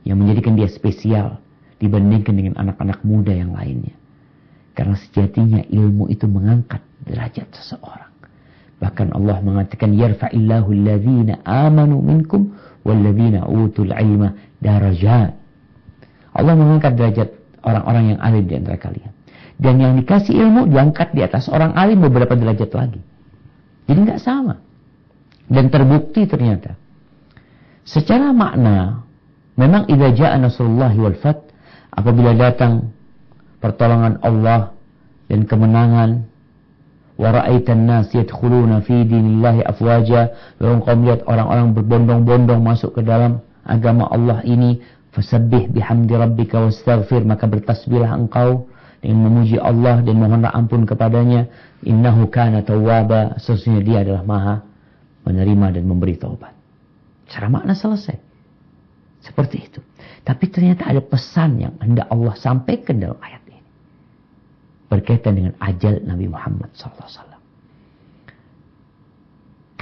yang menjadikan dia spesial dibandingkan dengan anak-anak muda yang lainnya. Karena sejatinya ilmu itu mengangkat derajat seseorang. Bahkan Allah mengatakan, yarfa'illahu alladhina amanu minkum walladzina utul ilma darajat. Allah mengangkat derajat orang-orang yang alim di antara kalian. Dan yang dikasih ilmu diangkat di atas orang alim beberapa derajat lagi. Jadi nggak sama. Dan terbukti ternyata. Secara makna, memang idza jaa nasrullahi wal fath, apabila datang pertolongan Allah dan kemenangan, wa ra'aitan nas yadkhuluna fi dinillahi afwaja, lalu engkau melihat orang-orang berbondong-bondong masuk ke dalam agama Allah ini, fasabbih bihamdi rabbika wastaghfir, maka bertasbihlah engkau dengan memuji Allah dan mohonlah ampun kepadanya, innahu kana tawwaba, sesungguhnya dia adalah maha menerima dan memberi taubat. Secara makna selesai. Seperti itu. Tapi ternyata ada pesan yang hendak Allah sampaikan dalam ayat ini, berkaitan dengan ajal Nabi Muhammad SAW.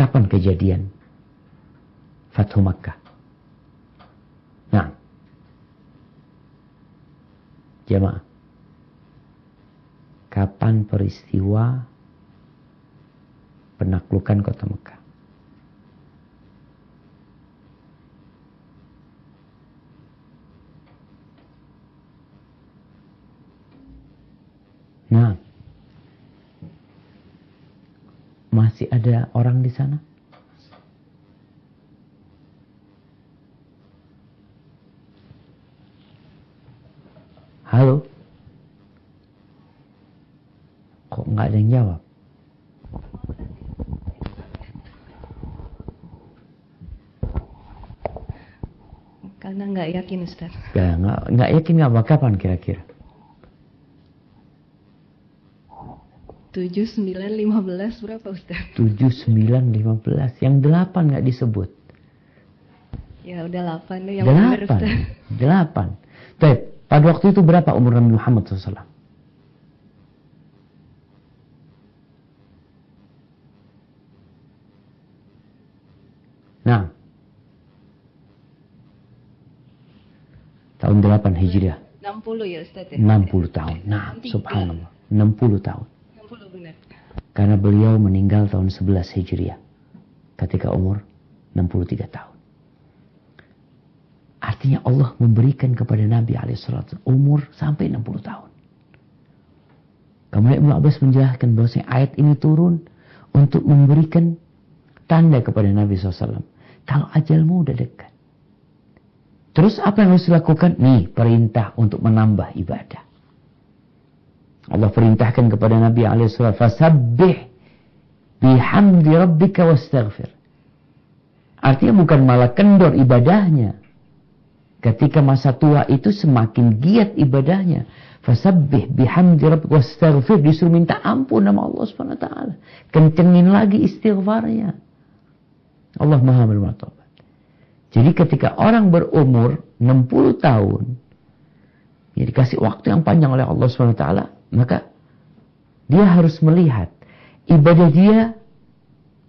Kapan kejadian Fathu Makkah? Nah, jemaah, kapan peristiwa penaklukan kota Mekah? Nah, masih ada orang di sana? Halo? Kok nggak ada yang jawab? Karena nggak yakin, Ustaz. Nggak yakin apa? Kapan kira-kira? 7, 9, 15 berapa, Ustaz? 7, 9, 15. Yang 8 nggak disebut. Ya udah 8 deh yang benar, Ustaz. 8. Baik, pada waktu itu berapa umur Nabi Muhammad SAW? Nah, tahun 8 Hijriah. 60 ya, Ustaz ya? 60 tahun. Nah, subhanallah. 60 tahun. 60 benar. Karena beliau meninggal tahun 11 Hijriah ketika umur 63 tahun. Artinya Allah memberikan kepada Nabi alaihissalam umur sampai 60 tahun. Kemudian Ibnu Abbas menjelaskan bahwa ayat ini turun untuk memberikan tanda kepada Nabi SAW. Kalau ajalmu udah dekat. Terus apa yang harus dilakukan? Nih, perintah untuk menambah ibadah. Allah perintahkan kepada Nabi alaihissalam, fasabbih bihamdi rabbika wastaghfir. Artinya bukan malah kendor ibadahnya. Ketika masa tua itu semakin giat ibadahnya. Fasabbih bihamdi rabbika wastaghfir, disuruh minta ampun nama Allah Subhanahu wa taala. Kencengin lagi istighfarnya. Allah Maha menerima taubat. Jadi ketika orang berumur 60 tahun, ya dikasih waktu yang panjang oleh Allah Subhanahu wa taala, maka dia harus melihat ibadah dia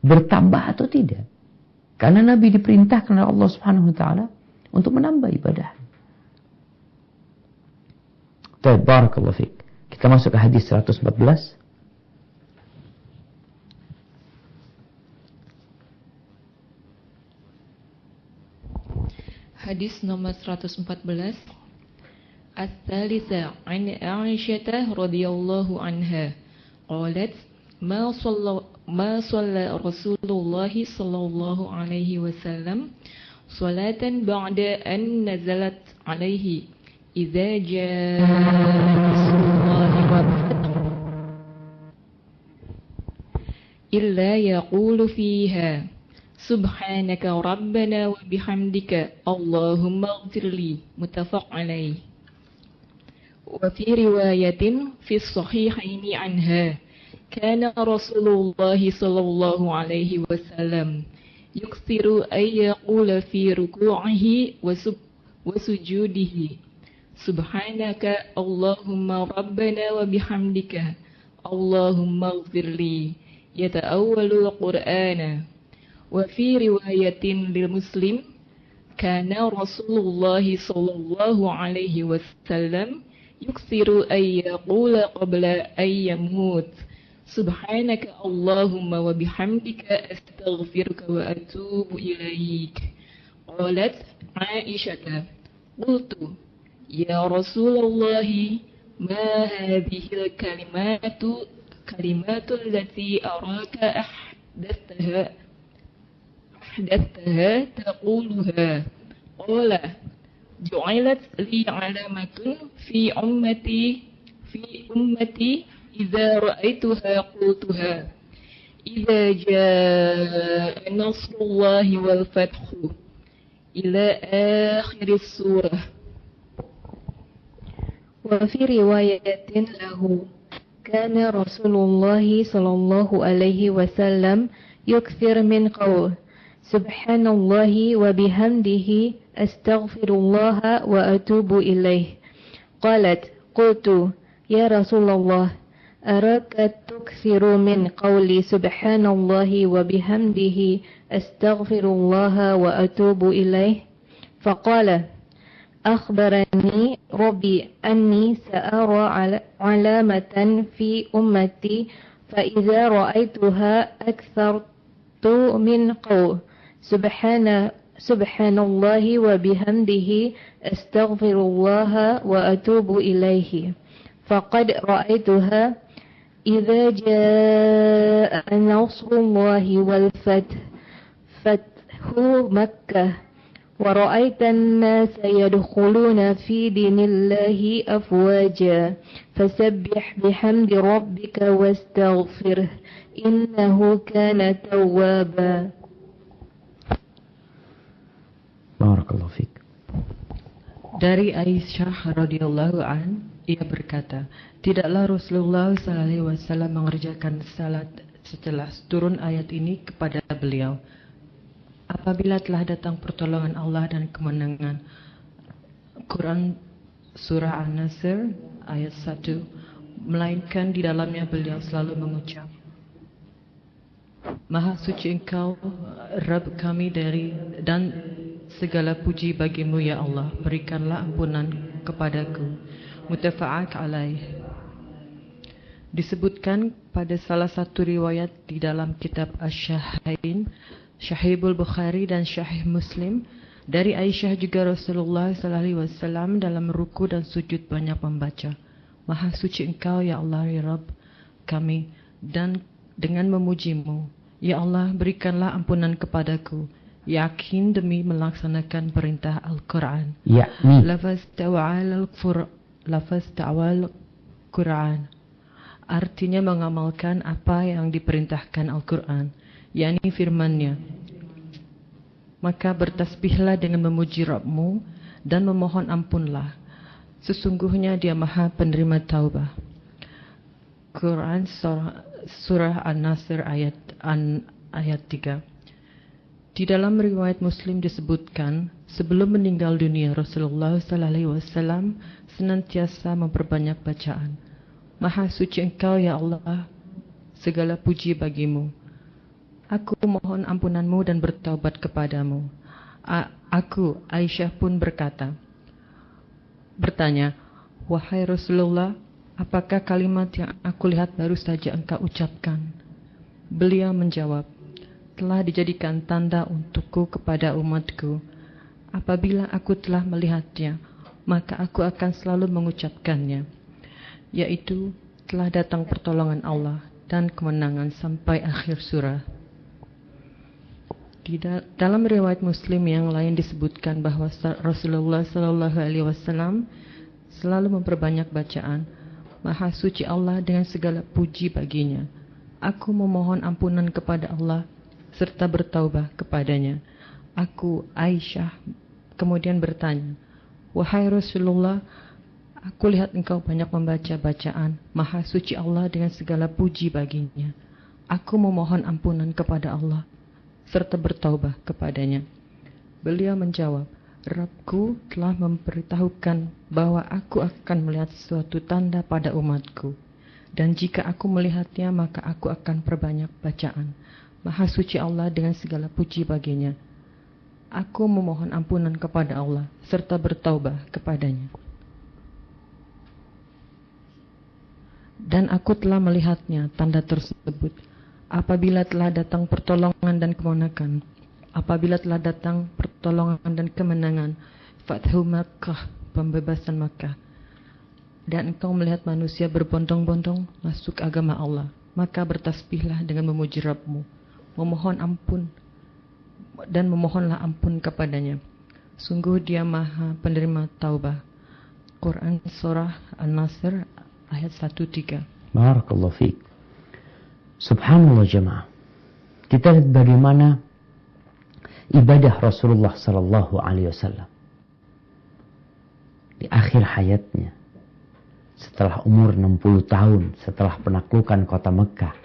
bertambah atau tidak. Karena Nabi diperintahkan oleh Allah Subhanahu wa taala untuk menambah ibadah. Baik, barakallahu fiik. Kita masuk ke hadis 114. Hadis nomor 114. As-salisa an Aisyah radhiyallahu anha qalat ma shalla Rasulullah sallallahu alaihi wasallam salatan ba'da an nazalat alaihi idza jaa Rasulullah wa illa yaqulu fiha subhanaka rabbana wa bihamdika Allahumma ighfirli muttafaq alaih. Wa fi riwayatin fi sahihaini anha kana Rasulullah sallallahu alaihi wasallam yuksiru ay yaqula fi ruku'ihi wa sujudihi subhanaka Allahumma rabbana wa bihamdika Allahumma ighfirli yata'awwalu al-Qur'ana. Wa fi riwayatin lil Muslim kana Rasulullah sallallahu alaihi wasallam yuksiru ay yaqula qabla ay yamut subhanaka Allahumma wa bihamdika astaghfiruka wa atubu ilaik. Qalat Aisyah qultu ya Rasulullah ma hadhihi kalimatu allati araka ahdathaha taquluha. Qala ju'ilat li alamatun fi ummati idza ra'aituha qultuha idza jaa nasrullahi wal fathu ila akhir surah. Wa fi riwayatin lahu kana Rasulullah sallallahu alaihi wasallam yukthir min qawl subhanallahi wa bihamdihi astaghfirullah wa atubu ilaih. Qalat qultu ya Rasulullah araka tukthiru min qawli subhanallahi wa bihamdihi astaghfirullah wa atubu ilaih. Faqala akhbarani rabbi anni sa'ara alamatan fi ummati fa idza ra'aituha akthartu min qawl subhanallahi wa bihamdihi astaghfirullah wa atubu ilaihi. Faqad ra'aituha idza jaa nasrullahi wal fathu Makkah wa ra'aitan nasa yadkhuluna fi dinillahi afwaja fasabbih bihamdi rabbika wastaghfirh innahu kana tawwaba. Barakallahu fiik. Dari Aisyah radhiyallahu an, ia berkata, tidaklah Rasulullah sallallahu alaihi wasallam mengerjakan salat setelah turun ayat ini kepada beliau. Apabila telah datang pertolongan Allah dan kemenangan. Quran surah An-Nasr ayat 1, melainkan di dalamnya beliau selalu mengucap, Maha suci Engkau Rabb kami dan segala puji bagimu ya Allah, berikanlah ampunan kepadaku. Muttafaq alaih. Disebutkan pada salah satu riwayat di dalam kitab Asy-Syahihain, Syahihul Bukhari dan Syahih Muslim, Dari Aisyah juga Rasulullah SAW dalam ruku dan sujud banyak membaca, Maha suci Engkau ya Allah ya Rabb kami, dan dengan memujimu, ya Allah berikanlah ampunan kepadaku, yakin demi melaksanakan perintah Al-Quran. Lafaz ta'wal Quran artinya mengamalkan apa yang diperintahkan Al-Quran, yakni firman-Nya. Maka bertasbihlah dengan memuji Rabbmu dan memohon ampunlah. Sesungguhnya Dia Maha penerima taubah. Quran surah An-Nasr ayat 3. Di dalam riwayat Muslim disebutkan, sebelum meninggal dunia Rasulullah SAW senantiasa memperbanyak bacaan. Maha suci Engkau ya Allah, segala puji bagimu. Aku mohon ampunanmu dan bertaubat kepadamu. Aku, Aisyah pun bertanya, wahai Rasulullah, apakah kalimat yang aku lihat baru saja engkau ucapkan? Beliau menjawab, telah dijadikan tanda untukku kepada umatku. Apabila aku telah melihatnya, maka aku akan selalu mengucapkannya, yaitu telah datang pertolongan Allah dan kemenangan sampai akhir surah. Dalam riwayat Muslim yang lain disebutkan bahwa Rasulullah SAW selalu memperbanyak bacaan, Maha suci Allah dengan segala puji baginya. Aku memohon ampunan kepada Allah serta bertaubah kepadanya. Aku, Aisyah, kemudian bertanya, wahai Rasulullah, aku lihat engkau banyak membaca bacaan Maha suci Allah dengan segala puji baginya. Aku memohon ampunan kepada Allah serta bertaubah kepadanya. Beliau menjawab, Rabbku telah memberitahukan bahwa aku akan melihat suatu tanda pada umatku, dan jika aku melihatnya maka aku akan perbanyak bacaan Maha suci Allah dengan segala puji baginya. Aku memohon ampunan kepada Allah serta bertaubah kepadanya. Dan aku telah melihatnya tanda tersebut apabila telah datang pertolongan dan kemenangan. Apabila telah datang pertolongan dan kemenangan, Fathu Makkah, pembebasan Makkah, dan engkau melihat manusia berbondong-bondong masuk agama Allah, maka bertasbihlah dengan memuji Rabbmu, memohon ampun dan memohonlah ampun kepadanya. Sungguh Dia Maha penerima taubah. Quran surah An-Nasr ayat 1-3. Barakallahu fiik. Subhanallah jemaah. Kita lihat bagaimana ibadah Rasulullah sallallahu alaihi wasallam di akhir hayatnya, setelah umur 60 tahun setelah penaklukan kota Mekah,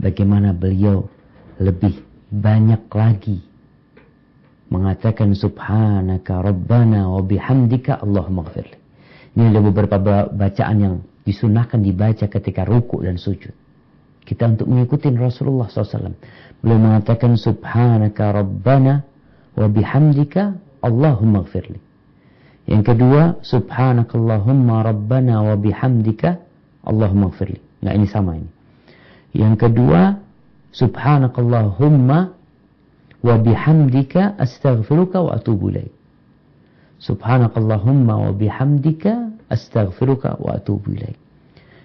bagaimana beliau lebih banyak lagi mengatakan subhanaka rabbana wa bihamdika Allahumma ghfirli. Ini ada beberapa bacaan yang disunahkan dibaca ketika ruku dan sujud. Kita untuk mengikuti Rasulullah SAW. Beliau mengatakan subhanaka rabbana wa bihamdika Allahumma ghfirli. Yang kedua, subhanakallahumma rabbana wa bihamdika Allahumma ghfirli. Nah, ini sama ini. Yang kedua, subhanakallahumma wa bihamdika astaghfiruka wa atubu ilaik. Subhanakallahumma wa bihamdika astaghfiruka wa atubu ilaik.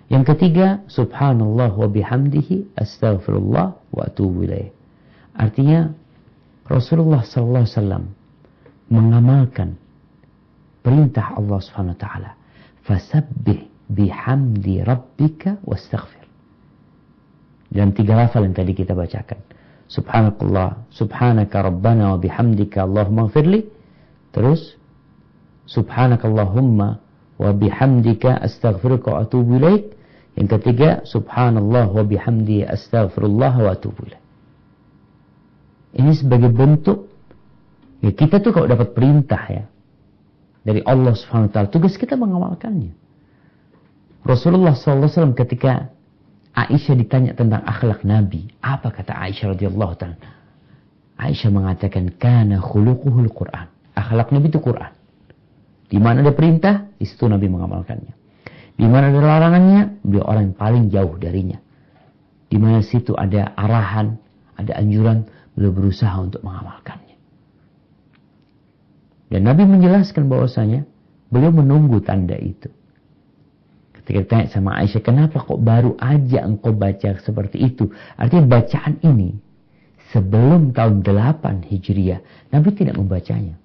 Yang ketiga, subhanallah wa bihamdihi astaghfirullah wa atubu ilaih. Artinya Rasulullah sallallahu alaihi wasallam mengamalkan perintah Allah Subhanahu wa taala, fasabbih bihamdi rabbika wastaghfir. Dan 3 lafal yang tadi kita bacakan. Subhanakallah, subhanaka rabbana wa bihamdika Allahumma ighfirli. Terus subhanakallahumma wa bihamdika astaghfiruka wa atubu ilaik. Yang ketiga, subhanallah wa bihamdi astaghfirullah wa atubu ilaih. Ini sebagai bentuk ya, kita tuh kalau dapat perintah ya dari Allah Subhanahu wa taala, tugas kita mengamalkannya. Rasulullah SAW ketika Aisyah ditanya tentang akhlak Nabi, apa kata Aisyah radhiyallahu taala? Aisyah mengatakan kana khuluquhul Quran. Akhlak Nabi itu Quran. Di mana ada perintah, di situ Nabi mengamalkannya. Di mana ada larangannya, beliau orang yang paling jauh darinya. Di mana situ ada arahan, ada anjuran, beliau berusaha untuk mengamalkannya. Dan Nabi menjelaskan bahwasanya beliau menunggu tanda itu. Ketika ditanya sama Aisyah, kenapa kok baru aja engkau baca seperti itu? Artinya bacaan ini sebelum tahun 8 Hijriah, Nabi tidak membacanya.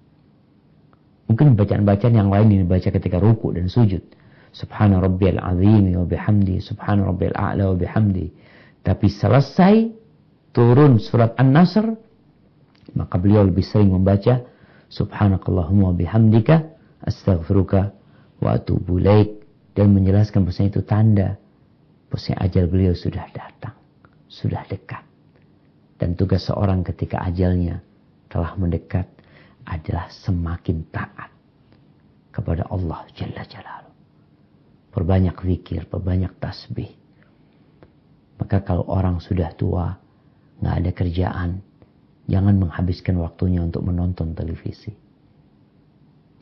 Mungkin bacaan-bacaan yang lain ini dibaca ketika ruku dan sujud. Subhana rabbiyal azim wa bihamdi, subhana rabbiyal a'la wa bihamdi. Tapi selesai turun surat An-Nasr, maka beliau lebih sering membaca subhanakallahumma wa bihamdika astaghfiruka wa atubu ilaik, dan menjelaskan bahwa itu tanda bahwa ajal beliau sudah datang, sudah dekat. Dan tugas seorang ketika ajalnya telah mendekat adalah semakin taat kepada Allah Jalla Jalaluhu. Perbanyak zikir, perbanyak tasbih. Maka kalau orang sudah tua, nggak ada kerjaan, jangan menghabiskan waktunya untuk menonton televisi.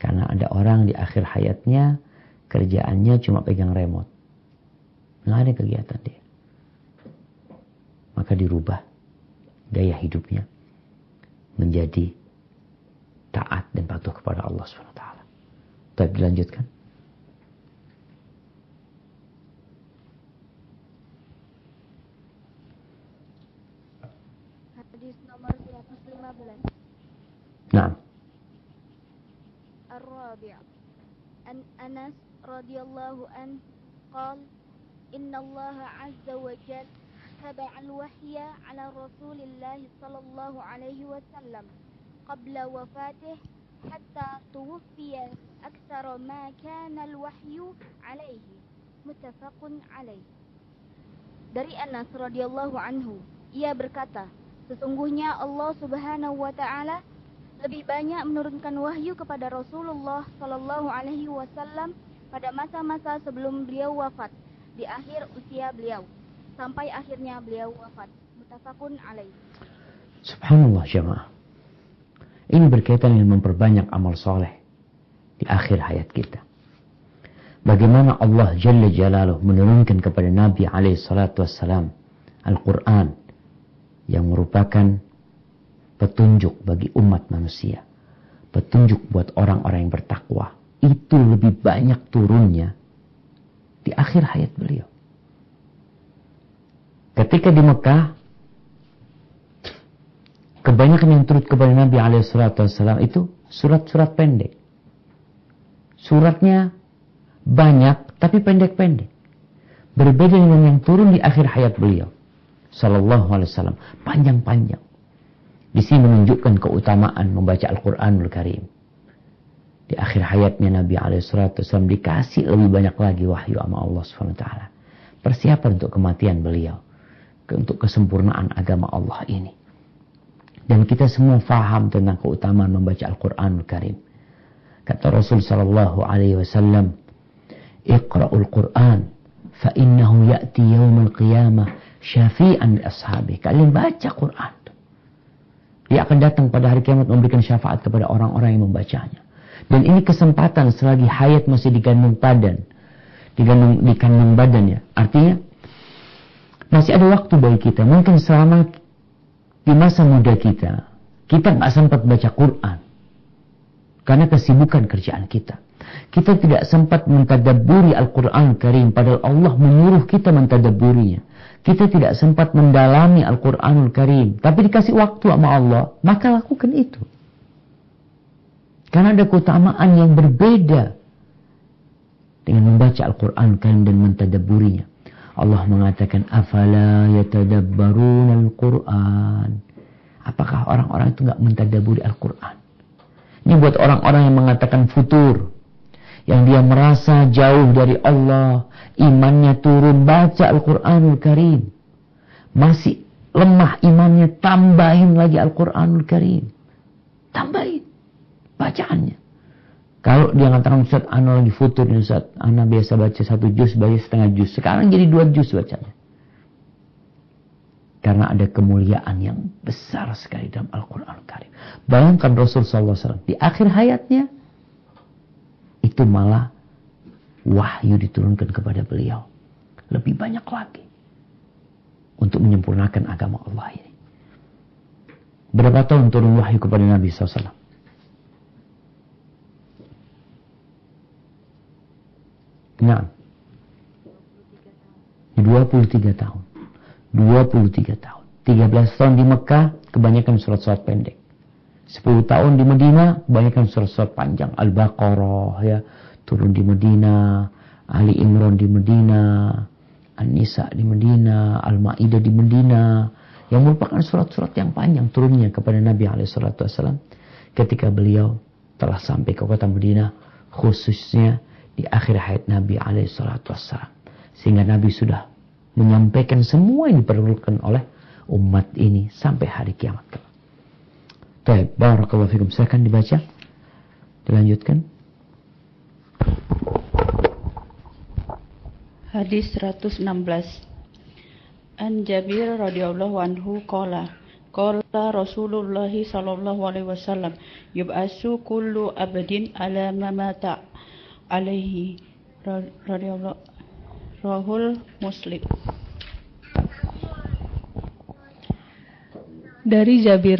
Karena ada orang di akhir hayatnya, kerjaannya cuma pegang remote. Nggak ada kegiatan dia. Maka dirubah gaya hidupnya menjadi taat dan patuh kepada Allah SWT. Tapi dilanjutkan. Hadis nomor 115. Nah. Ar-Rabi' an Anas radhiyallahu an qala inna Allah azza wa jalla تبع الوحي على رسول الله صلى الله عليه وسلم قبل وفاته حتى توفي أكثر ما كان الوحي عليه متفق عليه. Dari Anas radhiyallahu anhu, ia berkata, sesungguhnya Allah Subhanahu wa taala lebih banyak menurunkan wahyu kepada Rasulullah sallallahu alaihi wasallam pada masa-masa sebelum beliau wafat, di akhir usia beliau, sampai akhirnya beliau wafat. Muttafaqun alaih. Subhanallah jemaah. Ini berkaitan dengan memperbanyak amal soleh di akhir hayat kita. Bagaimana Allah Jalla Jalaluhu menurunkan kepada Nabi SAW Al-Quran yang merupakan petunjuk bagi umat manusia, petunjuk buat orang-orang yang bertakwa. Itu lebih banyak turunnya di akhir hayat beliau. Ketika di Mekah, kebanyakan yang turut kepada Nabi SAW itu surat-surat pendek. Suratnya banyak, tapi pendek-pendek. Berbeda dengan yang turun di akhir hayat beliau, Sallallahu Alaihi Wasallam, panjang-panjang. Di sini menunjukkan keutamaan membaca Al-Quranul Karim. Di akhir hayatnya Nabi SAW dikasih lebih banyak lagi wahyu sama Allah SWT. Persiapan untuk kematian beliau, untuk kesempurnaan agama Allah ini. Dan kita semua faham tentang keutamaan membaca Al-Quranul Karim. Kata Rasul sallallahu alaihi wasallam, "Iqra'ul Qur'an fa innahu ya'ti yaumal qiyamah syafi'an li ashabihi." Kalian baca Quran. Dia akan datang pada hari kiamat memberikan syafaat kepada orang-orang yang membacanya. Dan ini kesempatan selagi hayat masih digandung badan. Di kandung badan ya. Artinya masih ada waktu bagi kita. Mungkin selama di masa muda kita nggak sempat baca Quran karena kesibukan kerjaan kita. Kita tidak sempat mentadabburi Al-Quran Karim, padahal Allah menyuruh kita mentadabburinya. Kita tidak sempat mendalami Al-Quranul Karim, tapi dikasih waktu sama Allah, maka lakukan itu. Karena ada keutamaan yang berbeda dengan membaca Al-Quran Karim dan mentadabburinya. Allah mengatakan, afala yatadabbaruna al-Quran. Apakah orang-orang itu nggak mentadabburi Al-Quran? Ini buat orang-orang yang mengatakan futur, yang dia merasa jauh dari Allah, imannya turun, baca Al-Quranul Karim. Masih lemah imannya, tambahin lagi Al-Quranul Karim. Tambahin bacaannya. Kalau dia mengatakan, Ustaz, ana lagi futur, Ustaz, ana biasa baca 1 juz, baca setengah juz. Sekarang jadi 2 juz bacanya. Karena ada kemuliaan yang besar sekali dalam Al-Quran Karim. Bayangkan Rasul SAW di akhir hayatnya, itu malah wahyu diturunkan kepada beliau. Lebih banyak lagi. Untuk menyempurnakan agama Allah ini. Berapa tahun turun wahyu kepada Nabi SAW? Nah, 23 tahun. 23 tahun. 13 tahun di Mekah, kebanyakan surat-surat pendek. 10 tahun di Madinah, kebanyakan surat-surat panjang. Al-Baqarah, ya, turun di Madinah. Ali Imran di Madinah. An-Nisa di Madinah. Al-Ma'idah di Madinah. Yang merupakan surat-surat yang panjang turunnya kepada Nabi SAW ketika beliau telah sampai ke kota Madinah, khususnya di akhir hayat Nabi SAW. Sehingga Nabi sudah menyampaikan semua yang diperlukan oleh umat ini sampai hari kiamat kelak. Baik, barakallahu fikum. Silakan dibaca. Dilanjutkan. Hadis 116. An Jabir radhiyallahu anhu qala Rasulullah sallallahu alaihi wasallam yub'asu kullu abdin ala ma mata alaihi radhiyallahu rahul Muslim. Dari Jabir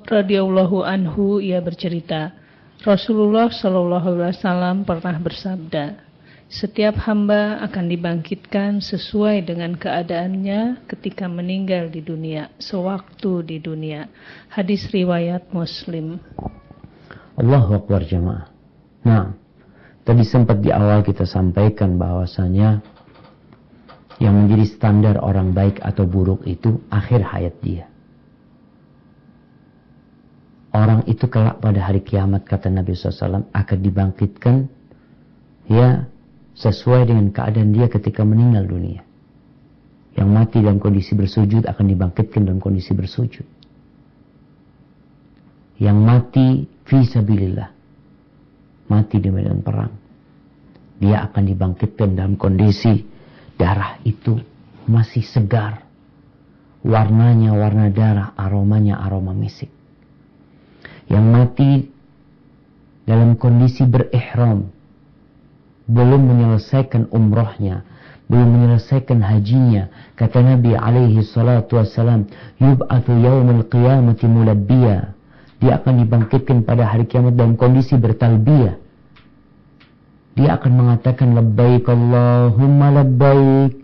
radhiyallahu anhu, ia bercerita, Rasulullah sallallahu alaihi wasallam pernah bersabda, setiap hamba akan dibangkitkan sesuai dengan keadaannya ketika meninggal di dunia, sewaktu di dunia. Hadis riwayat Muslim. Allahu Akbar jemaah. Nah, tadi sempat di awal kita sampaikan bahwasanya yang menjadi standar orang baik atau buruk itu akhir hayat dia. Orang itu kelak pada hari kiamat, kata Nabi SAW, akan dibangkitkan ya sesuai dengan keadaan dia ketika meninggal dunia. Yang mati dalam kondisi bersujud akan dibangkitkan dalam kondisi bersujud. Yang mati fi sabilillah, mati di medan perang, dia akan dibangkitkan dalam kondisi darah itu masih segar, warnanya warna darah, aromanya aroma misik. Yang mati dalam kondisi berihram, belum menyelesaikan umrahnya, belum menyelesaikan hajinya, kata Nabi alaihi salatu wassalam, yub'atsu yaumil qiyamati mulabbiya, dia akan dibangkitkan pada hari kiamat dalam kondisi bertalbiyah. Dia akan mengatakan labbaik Allahumma labbaik,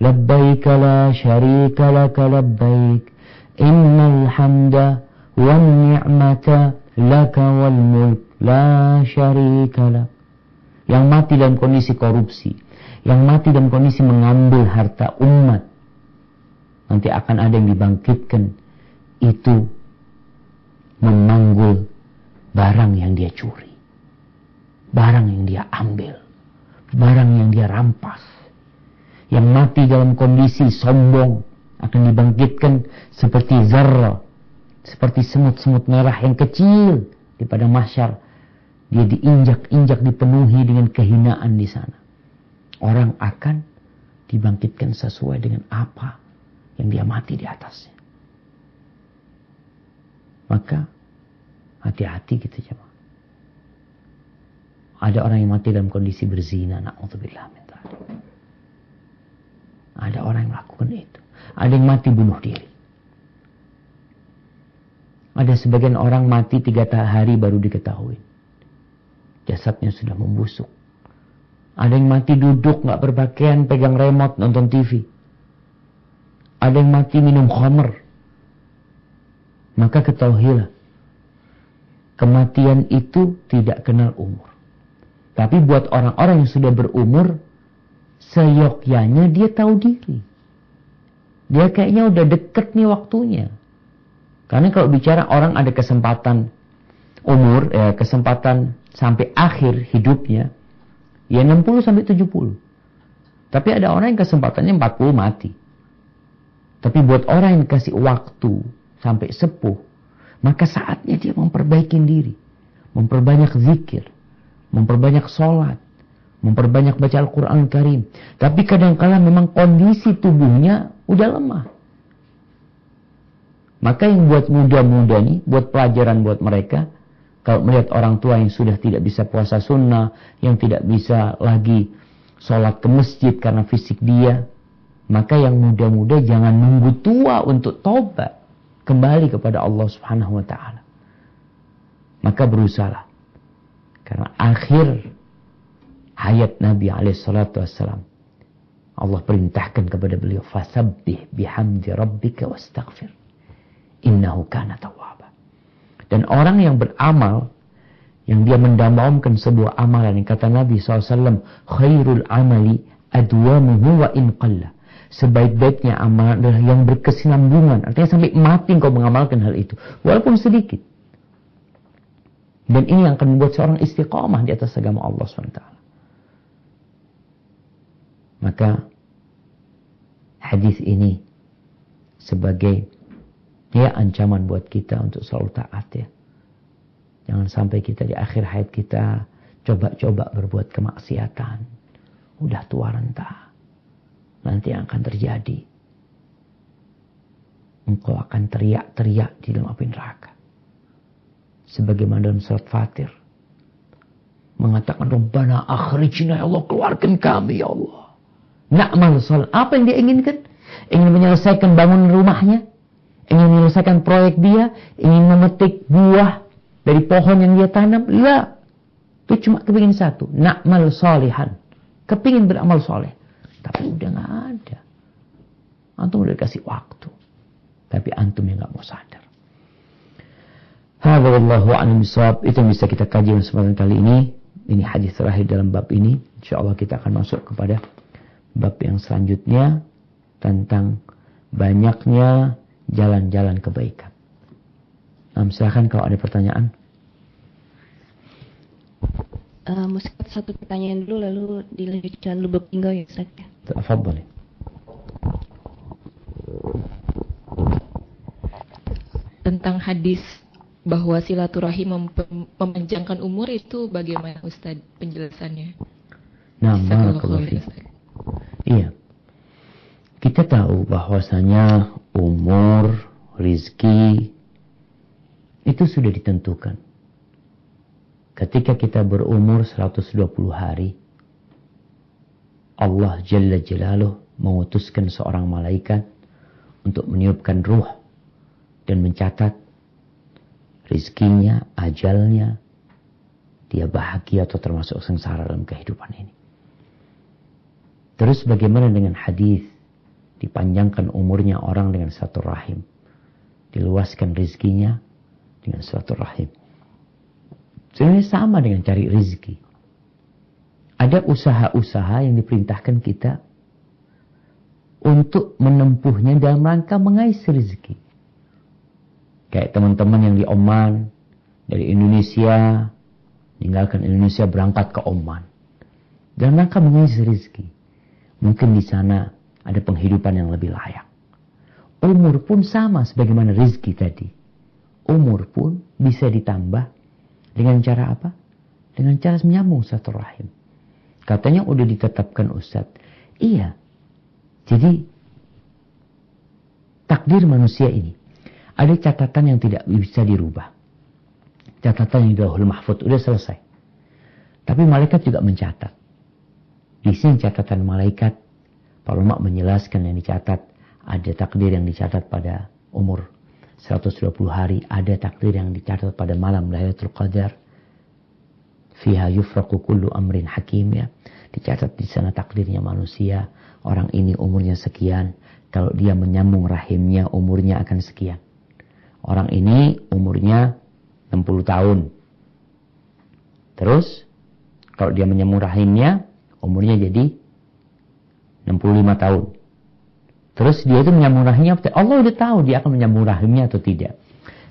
labbaik la syarika laka labbaik, innal hamda wan ni'mata laka wal mulk la syarika lak. Yang mati dalam kondisi korupsi, yang mati dalam kondisi mengambil harta umat, nanti akan ada yang dibangkitkan itu memanggul barang yang dia curi, barang yang dia ambil, barang yang dia rampas. Yang mati dalam kondisi sombong akan dibangkitkan seperti zarrah, seperti semut-semut merah yang kecil di pada mahsyar. Dia diinjak-injak, dipenuhi dengan kehinaan di sana. Orang akan dibangkitkan sesuai dengan apa yang dia mati di atasnya. Maka hati-hati gitu jemaah. Ada orang yang mati dalam kondisi berzina, na'udzubillah min dzalik. Ada orang yang melakukan itu. Ada yang mati bunuh diri. Ada sebagian orang mati 3 hari baru diketahui. Jasadnya sudah membusuk. Ada yang mati duduk, gak berpakaian, pegang remote, nonton TV. Ada yang mati minum khamr. Maka ketahuilah, kematian itu tidak kenal umur. Tapi buat orang-orang yang sudah berumur, seyogyanya dia tahu diri. Dia kayaknya udah deket nih waktunya. Karena kalau bicara orang ada kesempatan umur, kesempatan sampai akhir hidupnya, ya 60 sampai 70. Tapi ada orang yang kesempatannya 40 mati. Tapi buat orang yang dikasih waktu sampai sepuh, maka saatnya dia memperbaiki diri, memperbanyak zikir, memperbanyak sholat, memperbanyak baca Al-Quran Karim. Tapi kadang-kala memang kondisi tubuhnya udah lemah. Maka yang buat muda-muda nih, buat pelajaran buat mereka, kalau melihat orang tua yang sudah tidak bisa puasa sunnah, yang tidak bisa lagi sholat ke masjid karena fisik dia, maka yang muda-muda jangan nunggu tua untuk tobat kembali kepada Allah Subhanahu wa ta'ala. Maka berusahalah, karena akhir hayat Nabi SAW, Allah perintahkan kepada beliau, fasabbih bihamdi rabbika wastaghfir innahu kana tawwaba. Dan orang yang beramal, yang dia mendamamkan sebuah amalan, yang kata Nabi SAW, khairul amali adwamuhu wa in qalla. Sebaik-baiknya amalan adalah yang berkesinambungan. Artinya sampai mati engkau mengamalkan hal itu, walaupun sedikit. Dan ini yang akan membuat seorang istiqamah di atas agama Allah SWT. Maka hadis ini sebagai ancaman buat kita untuk selalu taat ya. Jangan sampai kita di akhir hayat kita coba-coba berbuat kemaksiatan. Udah tua renta. Nanti yang akan terjadi, engkau akan teriak-teriak di dalam api neraka. Sebagaimana dalam surat Fatir mengatakan, Rabbana akhrijna, ya Allah, keluarkan kami ya Allah. Na'mal salih. Apa yang dia inginkan? Ingin menyelesaikan bangunan rumahnya, ingin menyelesaikan proyek dia, ingin memetik buah dari pohon yang dia tanam. La, itu cuma kepingin satu, na'mal salihan, kepingin beramal soleh. Tapi udah gak ada. Antum udah dikasih waktu, tapi antum yang gak mau sadar. Hadza wallahu a'lam bishawab. Itu yang bisa kita kaji dalam kesempatan kali ini. Ini hadis terakhir dalam bab ini. Insyaallah kita akan masuk kepada bab yang selanjutnya tentang banyaknya jalan-jalan kebaikan. Silakan kalau ada pertanyaan. Satu pertanyaan dulu, lalu dilanjutkan lubuk tinggal ya Ustaz. Tafadhali. Tentang hadis bahwa silaturahim memanjangkan umur, itu bagaimana Ustaz penjelasannya? Nah, barakallahu fiik. Iya. Kita tahu bahwasanya umur, rizki itu sudah ditentukan. Ketika kita berumur 120 hari, Allah Jalla Jalaluh mengutuskan seorang malaikat untuk meniupkan ruh dan mencatat rizkinya, ajalnya, dia bahagia atau termasuk sengsara dalam kehidupan ini. Terus bagaimana dengan hadis dipanjangkan umurnya orang dengan silaturahim, diluaskan rizkinya dengan silaturahim. Sebenarnya sama dengan cari rizki. Ada usaha-usaha yang diperintahkan kita untuk menempuhnya dalam rangka mengais rizki. Kayak teman-teman yang di Oman, dari Indonesia, tinggalkan Indonesia berangkat ke Oman dalam rangka mengais rizki. Mungkin di sana ada penghidupan yang lebih layak. Umur pun sama sebagaimana rizki tadi. Umur pun bisa ditambah dengan cara apa? Dengan cara menyambung silaturahim. Katanya udah ditetapkan Ustadz. Iya. Jadi takdir manusia ini ada catatan yang tidak bisa dirubah. Catatan yang di Lauhul Mahfuz udah selesai. Tapi malaikat juga mencatat. Di sini catatan malaikat, para ulama menjelaskan yang dicatat, ada takdir yang dicatat pada umur 120 hari, ada takdir yang dicatat pada malam Lailatul Qadar. Fiha yufraqu kullu amrin hakim, ya. Dicatat di sana takdirnya manusia. Orang ini umurnya sekian, kalau dia menyambung rahimnya umurnya akan sekian. Orang ini umurnya 60 tahun. Terus kalau dia menyambung rahimnya umurnya jadi 65 tahun. Terus dia itu menyambung rahimnya, Allah udah tahu dia akan menyambung rahimnya atau tidak.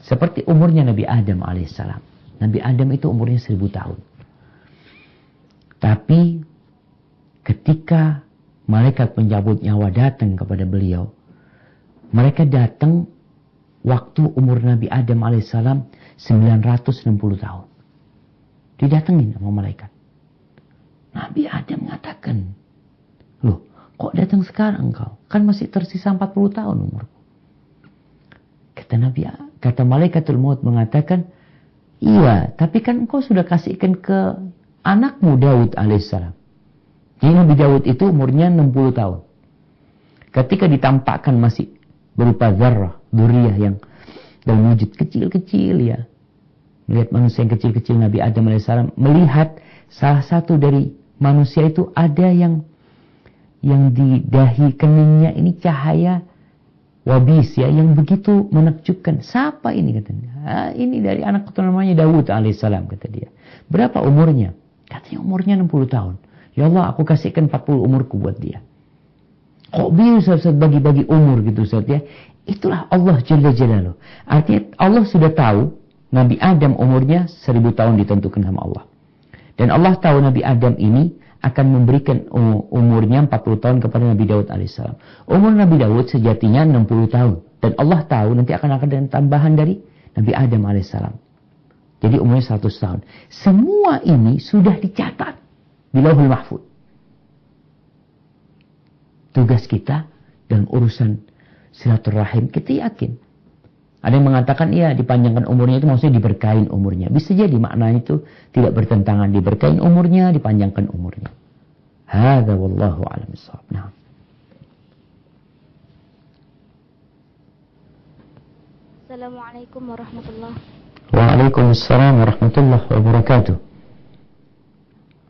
Seperti umurnya Nabi Adam alaihissalam. Nabi Adam itu umurnya 1000 tahun. Tapi ketika malaikat pencabut nyawa datang kepada beliau, mereka datang waktu umur Nabi Adam alaihissalam 960 tahun. Didatengin sama malaikat. Nabi Adam mengatakan, loh, kok datang sekarang engkau? Kan masih tersisa 40 tahun umurku. Kata Malaikatul Maut mengatakan, iya, tapi kan engkau sudah kasihkan ke anakmu Daud alaihissalam. Jadi Nabi Daud itu umurnya 60 tahun. Ketika ditampakkan masih berupa zarrah, duriyah yang dalam wujud kecil-kecil ya. Melihat manusia yang kecil-kecil, Nabi Adam alaihissalam melihat salah satu dari manusia itu ada yang di dahi keningnya ini cahaya wabis ya, yang begitu menakjubkan. Siapa ini katanya? Ini dari anak keturunan namanya Daud alaihissalam, kata dia. Berapa umurnya? Katanya umurnya 60 tahun. Ya Allah, aku kasihkan 40 umurku buat dia. Kok bisa Ustaz bagi-bagi umur gitu Ustaz ya? Itulah Allah Jalla Jalaluh. Artinya Allah sudah tahu Nabi Adam umurnya 1000 tahun ditentukan sama Allah. Dan Allah tahu Nabi Adam ini akan memberikan umurnya 40 tahun kepada Nabi Daud alaihissalam. Umur Nabi Daud sejatinya 60 tahun. Dan Allah tahu nanti akan ada tambahan dari Nabi Adam alaihissalam. Jadi umurnya 100 tahun. Semua ini sudah dicatat di Lauhul Mahfuz. Tugas kita dalam urusan silaturahim, kita yakin. Ada yang mengatakan iya dipanjangkan umurnya itu maksudnya diberkahin umurnya. Bisa jadi maknanya itu tidak bertentangan, diberkahin umurnya, dipanjangkan umurnya. Hadza wallahu a'lam bissawab. Nah. Assalamualaikum warahmatullahi wabarakatuh. Waalaikumsalam warahmatullahi wabarakatuh.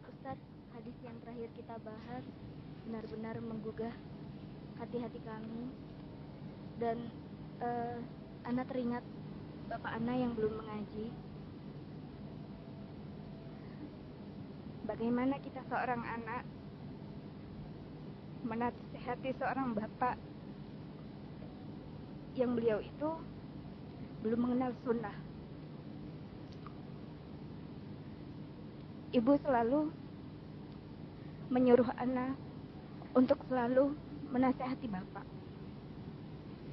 Ustaz, hadis yang terakhir kita bahas benar-benar menggugah hati-hati kami. Dan Ana teringat Bapak Ana yang belum mengaji. Bagaimana kita seorang anak menasihati seorang bapak yang beliau itu belum mengenal sunnah. Ibu selalu menyuruh Ana untuk selalu menasihati bapak.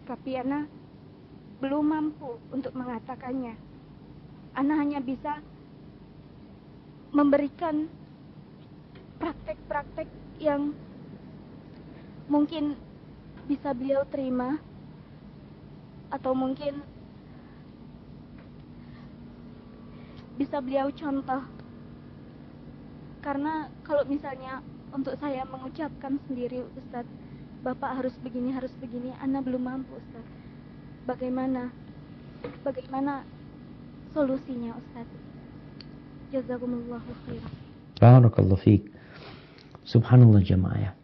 Tapi Ana belum mampu untuk mengatakannya. Ana hanya bisa memberikan praktek-praktek yang mungkin bisa beliau terima, atau mungkin bisa beliau contoh. Karena kalau misalnya untuk saya mengucapkan sendiri, Ustaz, Bapak harus begini, Ana belum mampu, Ustaz. Bagaimana solusinya, Ustaz? Jazakumullahu khairan. Barakallahu fiik. Subhanallah jemaah.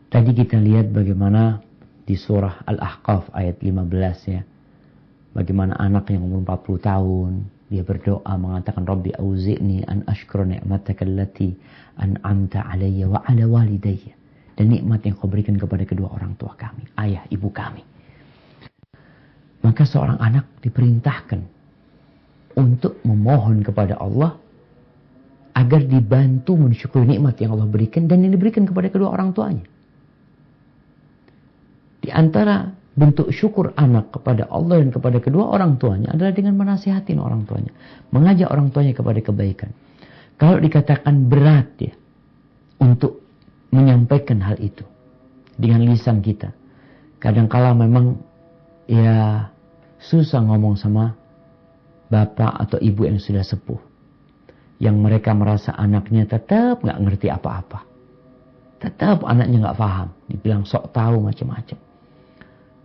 Tadi kita lihat bagaimana di surah Al-Ahqaf ayat 15 ya. Bagaimana anak yang umur 40 tahun dia berdoa mengatakan Rabbi auzi'ni an ashkura ni'mataka allati an'amta 'alayya wa 'ala walidayya. Dan nikmat yang kau berikan kepada kedua orang tua kami, ayah ibu kami. Maka seorang anak diperintahkan untuk memohon kepada Allah agar dibantu mensyukuri nikmat yang Allah berikan dan yang diberikan kepada kedua orang tuanya. Di antara bentuk syukur anak kepada Allah dan kepada kedua orang tuanya adalah dengan menasihatin orang tuanya, mengajak orang tuanya kepada kebaikan. Kalau dikatakan berat ya untuk menyampaikan hal itu dengan lisan kita, kadangkala memang ya susah ngomong sama bapak atau ibu yang sudah sepuh, yang mereka merasa anaknya tetap nggak ngerti apa-apa, tetap anaknya nggak paham, dibilang sok tahu macam-macam.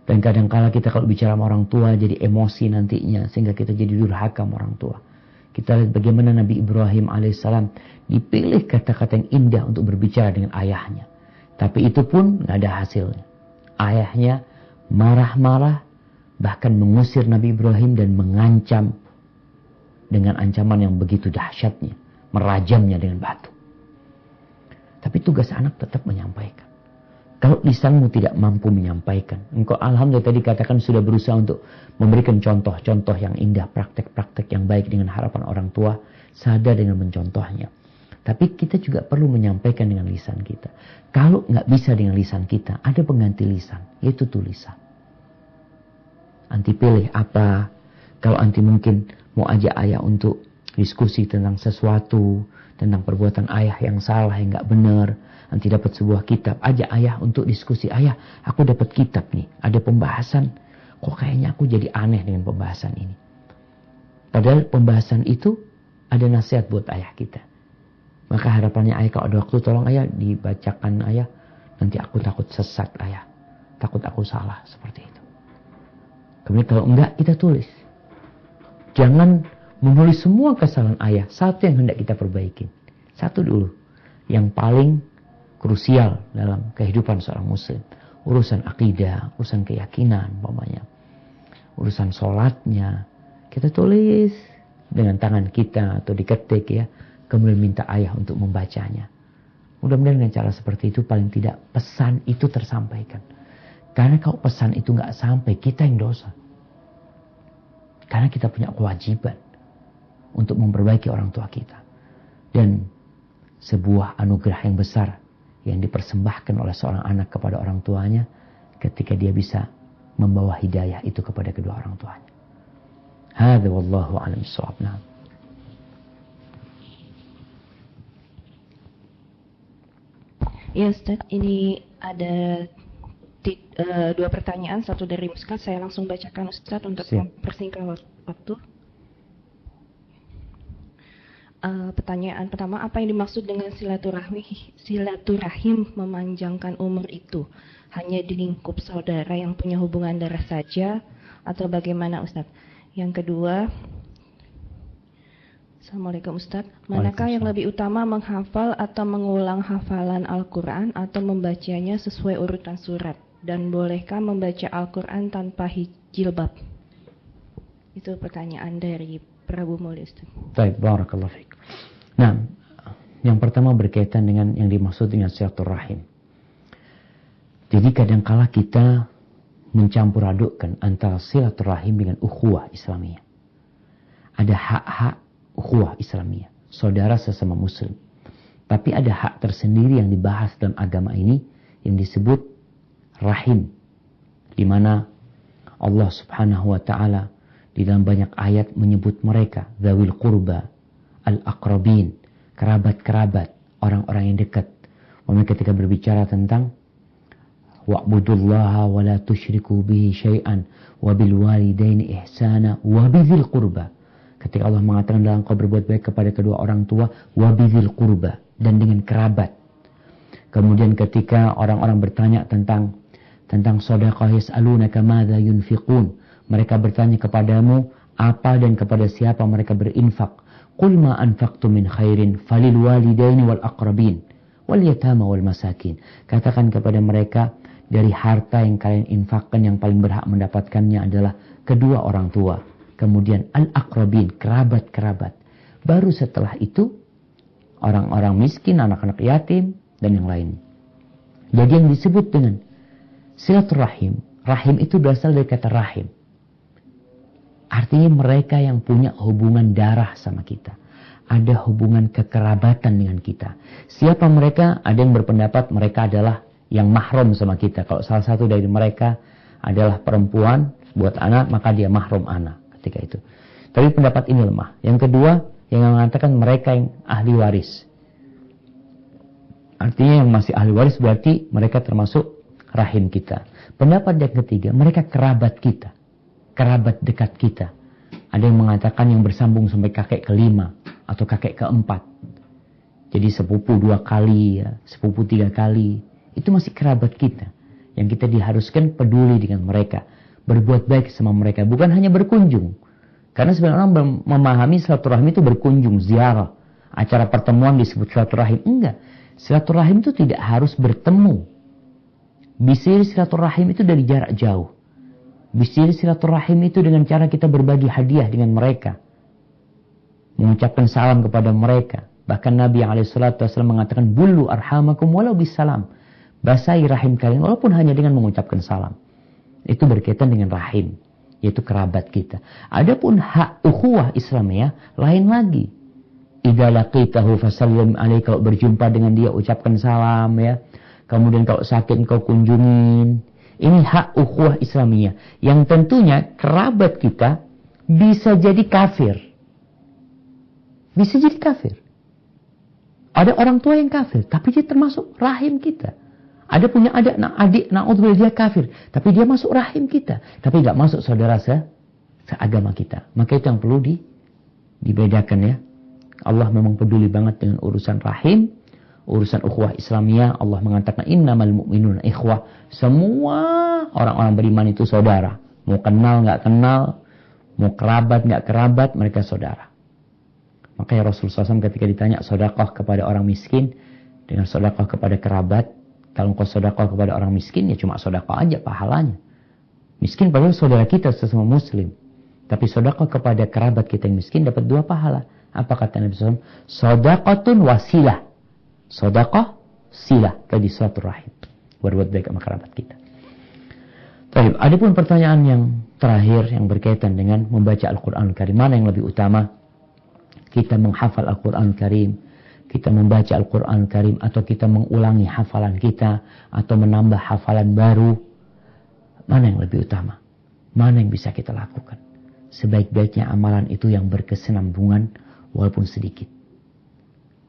Dan kadangkala kita kalau bicara sama orang tua jadi emosi nantinya sehingga kita jadi durhaka sama orang tua. Kita lihat bagaimana Nabi Ibrahim alaihissalam dipilih kata-kata yang indah untuk berbicara dengan ayahnya. Tapi itu pun nggak ada hasilnya. Ayahnya marah-marah, bahkan mengusir Nabi Ibrahim dan mengancam dengan ancaman yang begitu dahsyatnya, merajamnya dengan batu. Tapi tugas anak tetap menyampaikan. Kalau lisanmu tidak mampu menyampaikan, engkau alhamdulillah tadi katakan sudah berusaha untuk memberikan contoh-contoh yang indah, praktek-praktek yang baik dengan harapan orang tua sadar dengan mencontohnya. Tapi kita juga perlu menyampaikan dengan lisan kita. Kalau nggak bisa dengan lisan kita, ada pengganti lisan, yaitu tulisan. Anti pilih apa? Kalau anti mungkin mau ajak ayah untuk diskusi tentang sesuatu, tentang perbuatan ayah yang salah, yang nggak benar. Nanti dapat sebuah kitab, ajak ayah untuk diskusi. Ayah, aku dapat kitab nih, ada pembahasan. Kok kayaknya aku jadi aneh dengan pembahasan ini. Padahal pembahasan itu ada nasihat buat ayah kita. Maka harapannya ayah kalau ada waktu tolong ayah dibacakan ayah. Nanti aku takut sesat ayah. Takut aku salah, seperti itu. Kemudian kalau enggak kita tulis. Jangan menulis semua kesalahan ayah. Satu yang hendak kita perbaiki. Satu dulu, yang paling krusial dalam kehidupan seorang muslim. Urusan akidah, urusan keyakinan, umpamanya. Urusan sholatnya, kita tulis dengan tangan kita atau diketik ya. Kemudian minta ayah untuk membacanya. Mudah-mudahan dengan cara seperti itu paling tidak pesan itu tersampaikan. Karena kalau pesan itu nggak sampai, kita yang dosa. Karena kita punya kewajiban untuk memperbaiki orang tua kita. Dan sebuah anugerah yang besar yang dipersembahkan oleh seorang anak kepada orang tuanya ketika dia bisa membawa hidayah itu kepada kedua orang tuanya. Hadza wallahu a'lam bissawab. Ya Ustaz, ini ada dua pertanyaan, satu dari Muskat, saya langsung bacakan Ustaz untuk mempersingkat waktu. Pertanyaan pertama, apa yang dimaksud dengan silaturahim memanjangkan umur itu? Hanya di lingkup saudara yang punya hubungan darah saja atau bagaimana Ustaz? Yang kedua, Assalamualaikum Ustaz, manakah yang lebih utama menghafal atau mengulang hafalan Al-Quran atau membacanya sesuai urutan surat? Dan bolehkah membaca Al-Quran tanpa jilbab? Itu pertanyaan dari Prabu Mulya Ustaz. Baik, barakallahu fiik. Nah, yang pertama berkaitan dengan yang dimaksud dengan silaturahim. Jadi kadangkala kita mencampur adukkan antara silaturahim dengan ukhuwah Islamiyah. Ada hak-hak ukhuwah Islamiyah, saudara sesama muslim. Tapi ada hak tersendiri yang dibahas dalam agama ini yang disebut rahim, di mana Allah Subhanahu wa taala di dalam banyak ayat menyebut mereka dzawil qurba, al-aqrabin, kerabat-kerabat, orang-orang yang dekat. Mereka ketika berbicara tentang wa'budullaha wa la tusyriku bihi syai'an wa bil walidaini ihsana wa bidzil qurba. Ketika Allah mengatakan dalam kau berbuat baik kepada kedua orang tua, wa bidzil qurba, dan dengan kerabat. Kemudian ketika orang-orang bertanya tentang sedekah, yas'alunaka madza yunfiqun, mereka bertanya kepadamu apa dan kepada siapa mereka berinfak. Qul ma anfaqtum min khairin falil walidaini wal aqrabin wal yatama wal masakin. Katakan kepada mereka, dari harta yang kalian infakkan yang paling berhak mendapatkannya adalah kedua orang tua, kemudian al-aqrabin, kerabat-kerabat. Baru setelah itu orang-orang miskin, anak-anak yatim dan yang lain. Jadi yang disebut dengan silaturahim, rahim itu berasal dari kata rahim. Artinya mereka yang punya hubungan darah sama kita. Ada hubungan kekerabatan dengan kita. Siapa mereka? Ada yang berpendapat mereka adalah yang mahram sama kita. Kalau salah satu dari mereka adalah perempuan buat anak, maka dia mahram anak ketika itu. Tapi pendapat ini lemah. Yang kedua, yang mengatakan mereka yang ahli waris. Artinya yang masih ahli waris berarti mereka termasuk rahim kita. Pendapat yang ketiga, mereka kerabat kita. Kerabat dekat kita. Ada yang mengatakan yang bersambung sampai kakek kelima atau kakek keempat. Jadi sepupu 2 kali, ya, sepupu 3 kali. Itu masih kerabat kita. Yang kita diharuskan peduli dengan mereka. Berbuat baik sama mereka. Bukan hanya berkunjung. Karena sebenarnya orang memahami silaturahim itu berkunjung, ziarah. Acara pertemuan disebut silaturahim. Enggak. Silaturahim itu tidak harus bertemu. Bisa silaturahim itu dari jarak jauh. Bisa silaturahim itu dengan cara kita berbagi hadiah dengan mereka. Mengucapkan salam kepada mereka. Bahkan Nabi SAW mengatakan, Bullu arhamakum walau bisalam. Basahi rahim kalian walaupun hanya dengan mengucapkan salam. Itu berkaitan dengan rahim. Yaitu kerabat kita. Adapun hak ukhuwah Islamiyah lain lagi. Idza laqitahu fasallim alaihi, kalau berjumpa dengan dia ucapkan salam ya. Kemudian kalau sakit engkau kunjungin. Ini hak ukhuwah Islamiyah. Yang tentunya kerabat kita bisa jadi kafir. Bisa jadi kafir. Ada orang tua yang kafir, tapi dia termasuk rahim kita. Ada punya adik, na'udzubillah dia kafir, tapi dia masuk rahim kita. Tapi gak masuk saudara seagama kita. Maka itu yang perlu dibedakan ya. Allah memang peduli banget dengan urusan rahim. Urusan ukhuwah Islamiyah, Allah mengatakan innamal mu'minuna ikhwah. Semua orang-orang beriman itu saudara. Mau kenal, nggak kenal, mau kerabat, nggak kerabat, mereka saudara. Makanya Rasulullah SAW ketika ditanya sedekah kepada orang miskin dengan sedekah kepada kerabat, kalau engkau sedekah kepada orang miskin ya cuma sedekah aja pahalanya. Miskin padahal saudara kita sesama muslim. Tapi sedekah kepada kerabat kita yang miskin dapat 2 pahala. Apa kata Nabi SAW? Sedekatun wasilah. Sedekah silah tadi silaturahim. Berbuat baik sama kerabat kita. Baik, adapun pertanyaan yang terakhir yang berkaitan dengan membaca Al-Quran Karim, mana yang lebih utama? Kita menghafal Al-Quran Karim, kita membaca Al-Quran Karim, atau kita mengulangi hafalan kita, atau menambah hafalan baru. Mana yang lebih utama? Mana yang bisa kita lakukan? Sebaik-baiknya amalan itu yang berkesinambungan walaupun sedikit.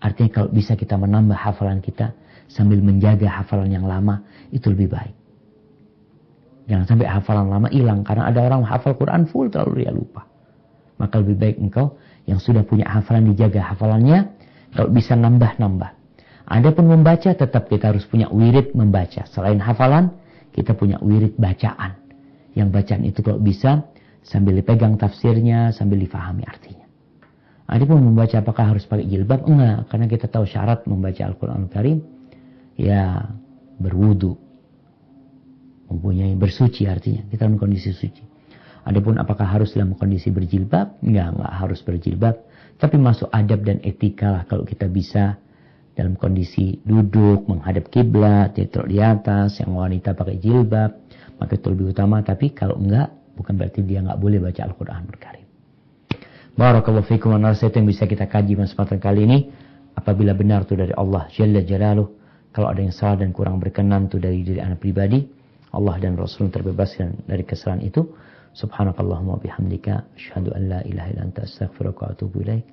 Artinya kalau bisa kita menambah hafalan kita sambil menjaga hafalan yang lama, itu lebih baik. Jangan sampai hafalan lama hilang, karena ada orang hafal Quran full terlalu dia lupa. Maka lebih baik engkau yang sudah punya hafalan dijaga hafalannya, kalau bisa nambah-nambah. Adapun membaca tetap kita harus punya wirid membaca. Selain hafalan, kita punya wirid bacaan. Yang bacaan itu kalau bisa sambil dipegang tafsirnya, sambil difahami artinya. Adapun membaca apakah harus pakai jilbab? Enggak, karena kita tahu syarat membaca Al-Quran Karim ya berwudu, mempunyai bersuci, artinya kita dalam kondisi suci. Adapun apakah harus dalam kondisi berjilbab? Enggak harus berjilbab, tapi masuk adab dan etika lah kalau kita bisa dalam kondisi duduk menghadap kiblat, taruh di atas, yang wanita pakai jilbab, maka itu lebih utama. Tapi kalau enggak, bukan berarti dia enggak boleh baca Al-Quran Karim. Barakallahu fikum. Nasihat yang bisa kita kaji pada kesempatan kali ini, apabila benar itu dari Allah Jalla Jalaluh, kalau ada yang salah dan kurang berkenan itu dari diri anak pribadi, Allah dan Rasul terbebaskan dari kesalahan itu. Subhanakallahumma bihamdika asyhadu an la ilaha illa anta astaghfiruka wa atubu ilaik.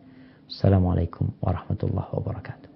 Assalamualaikum warahmatullahi wabarakatuh.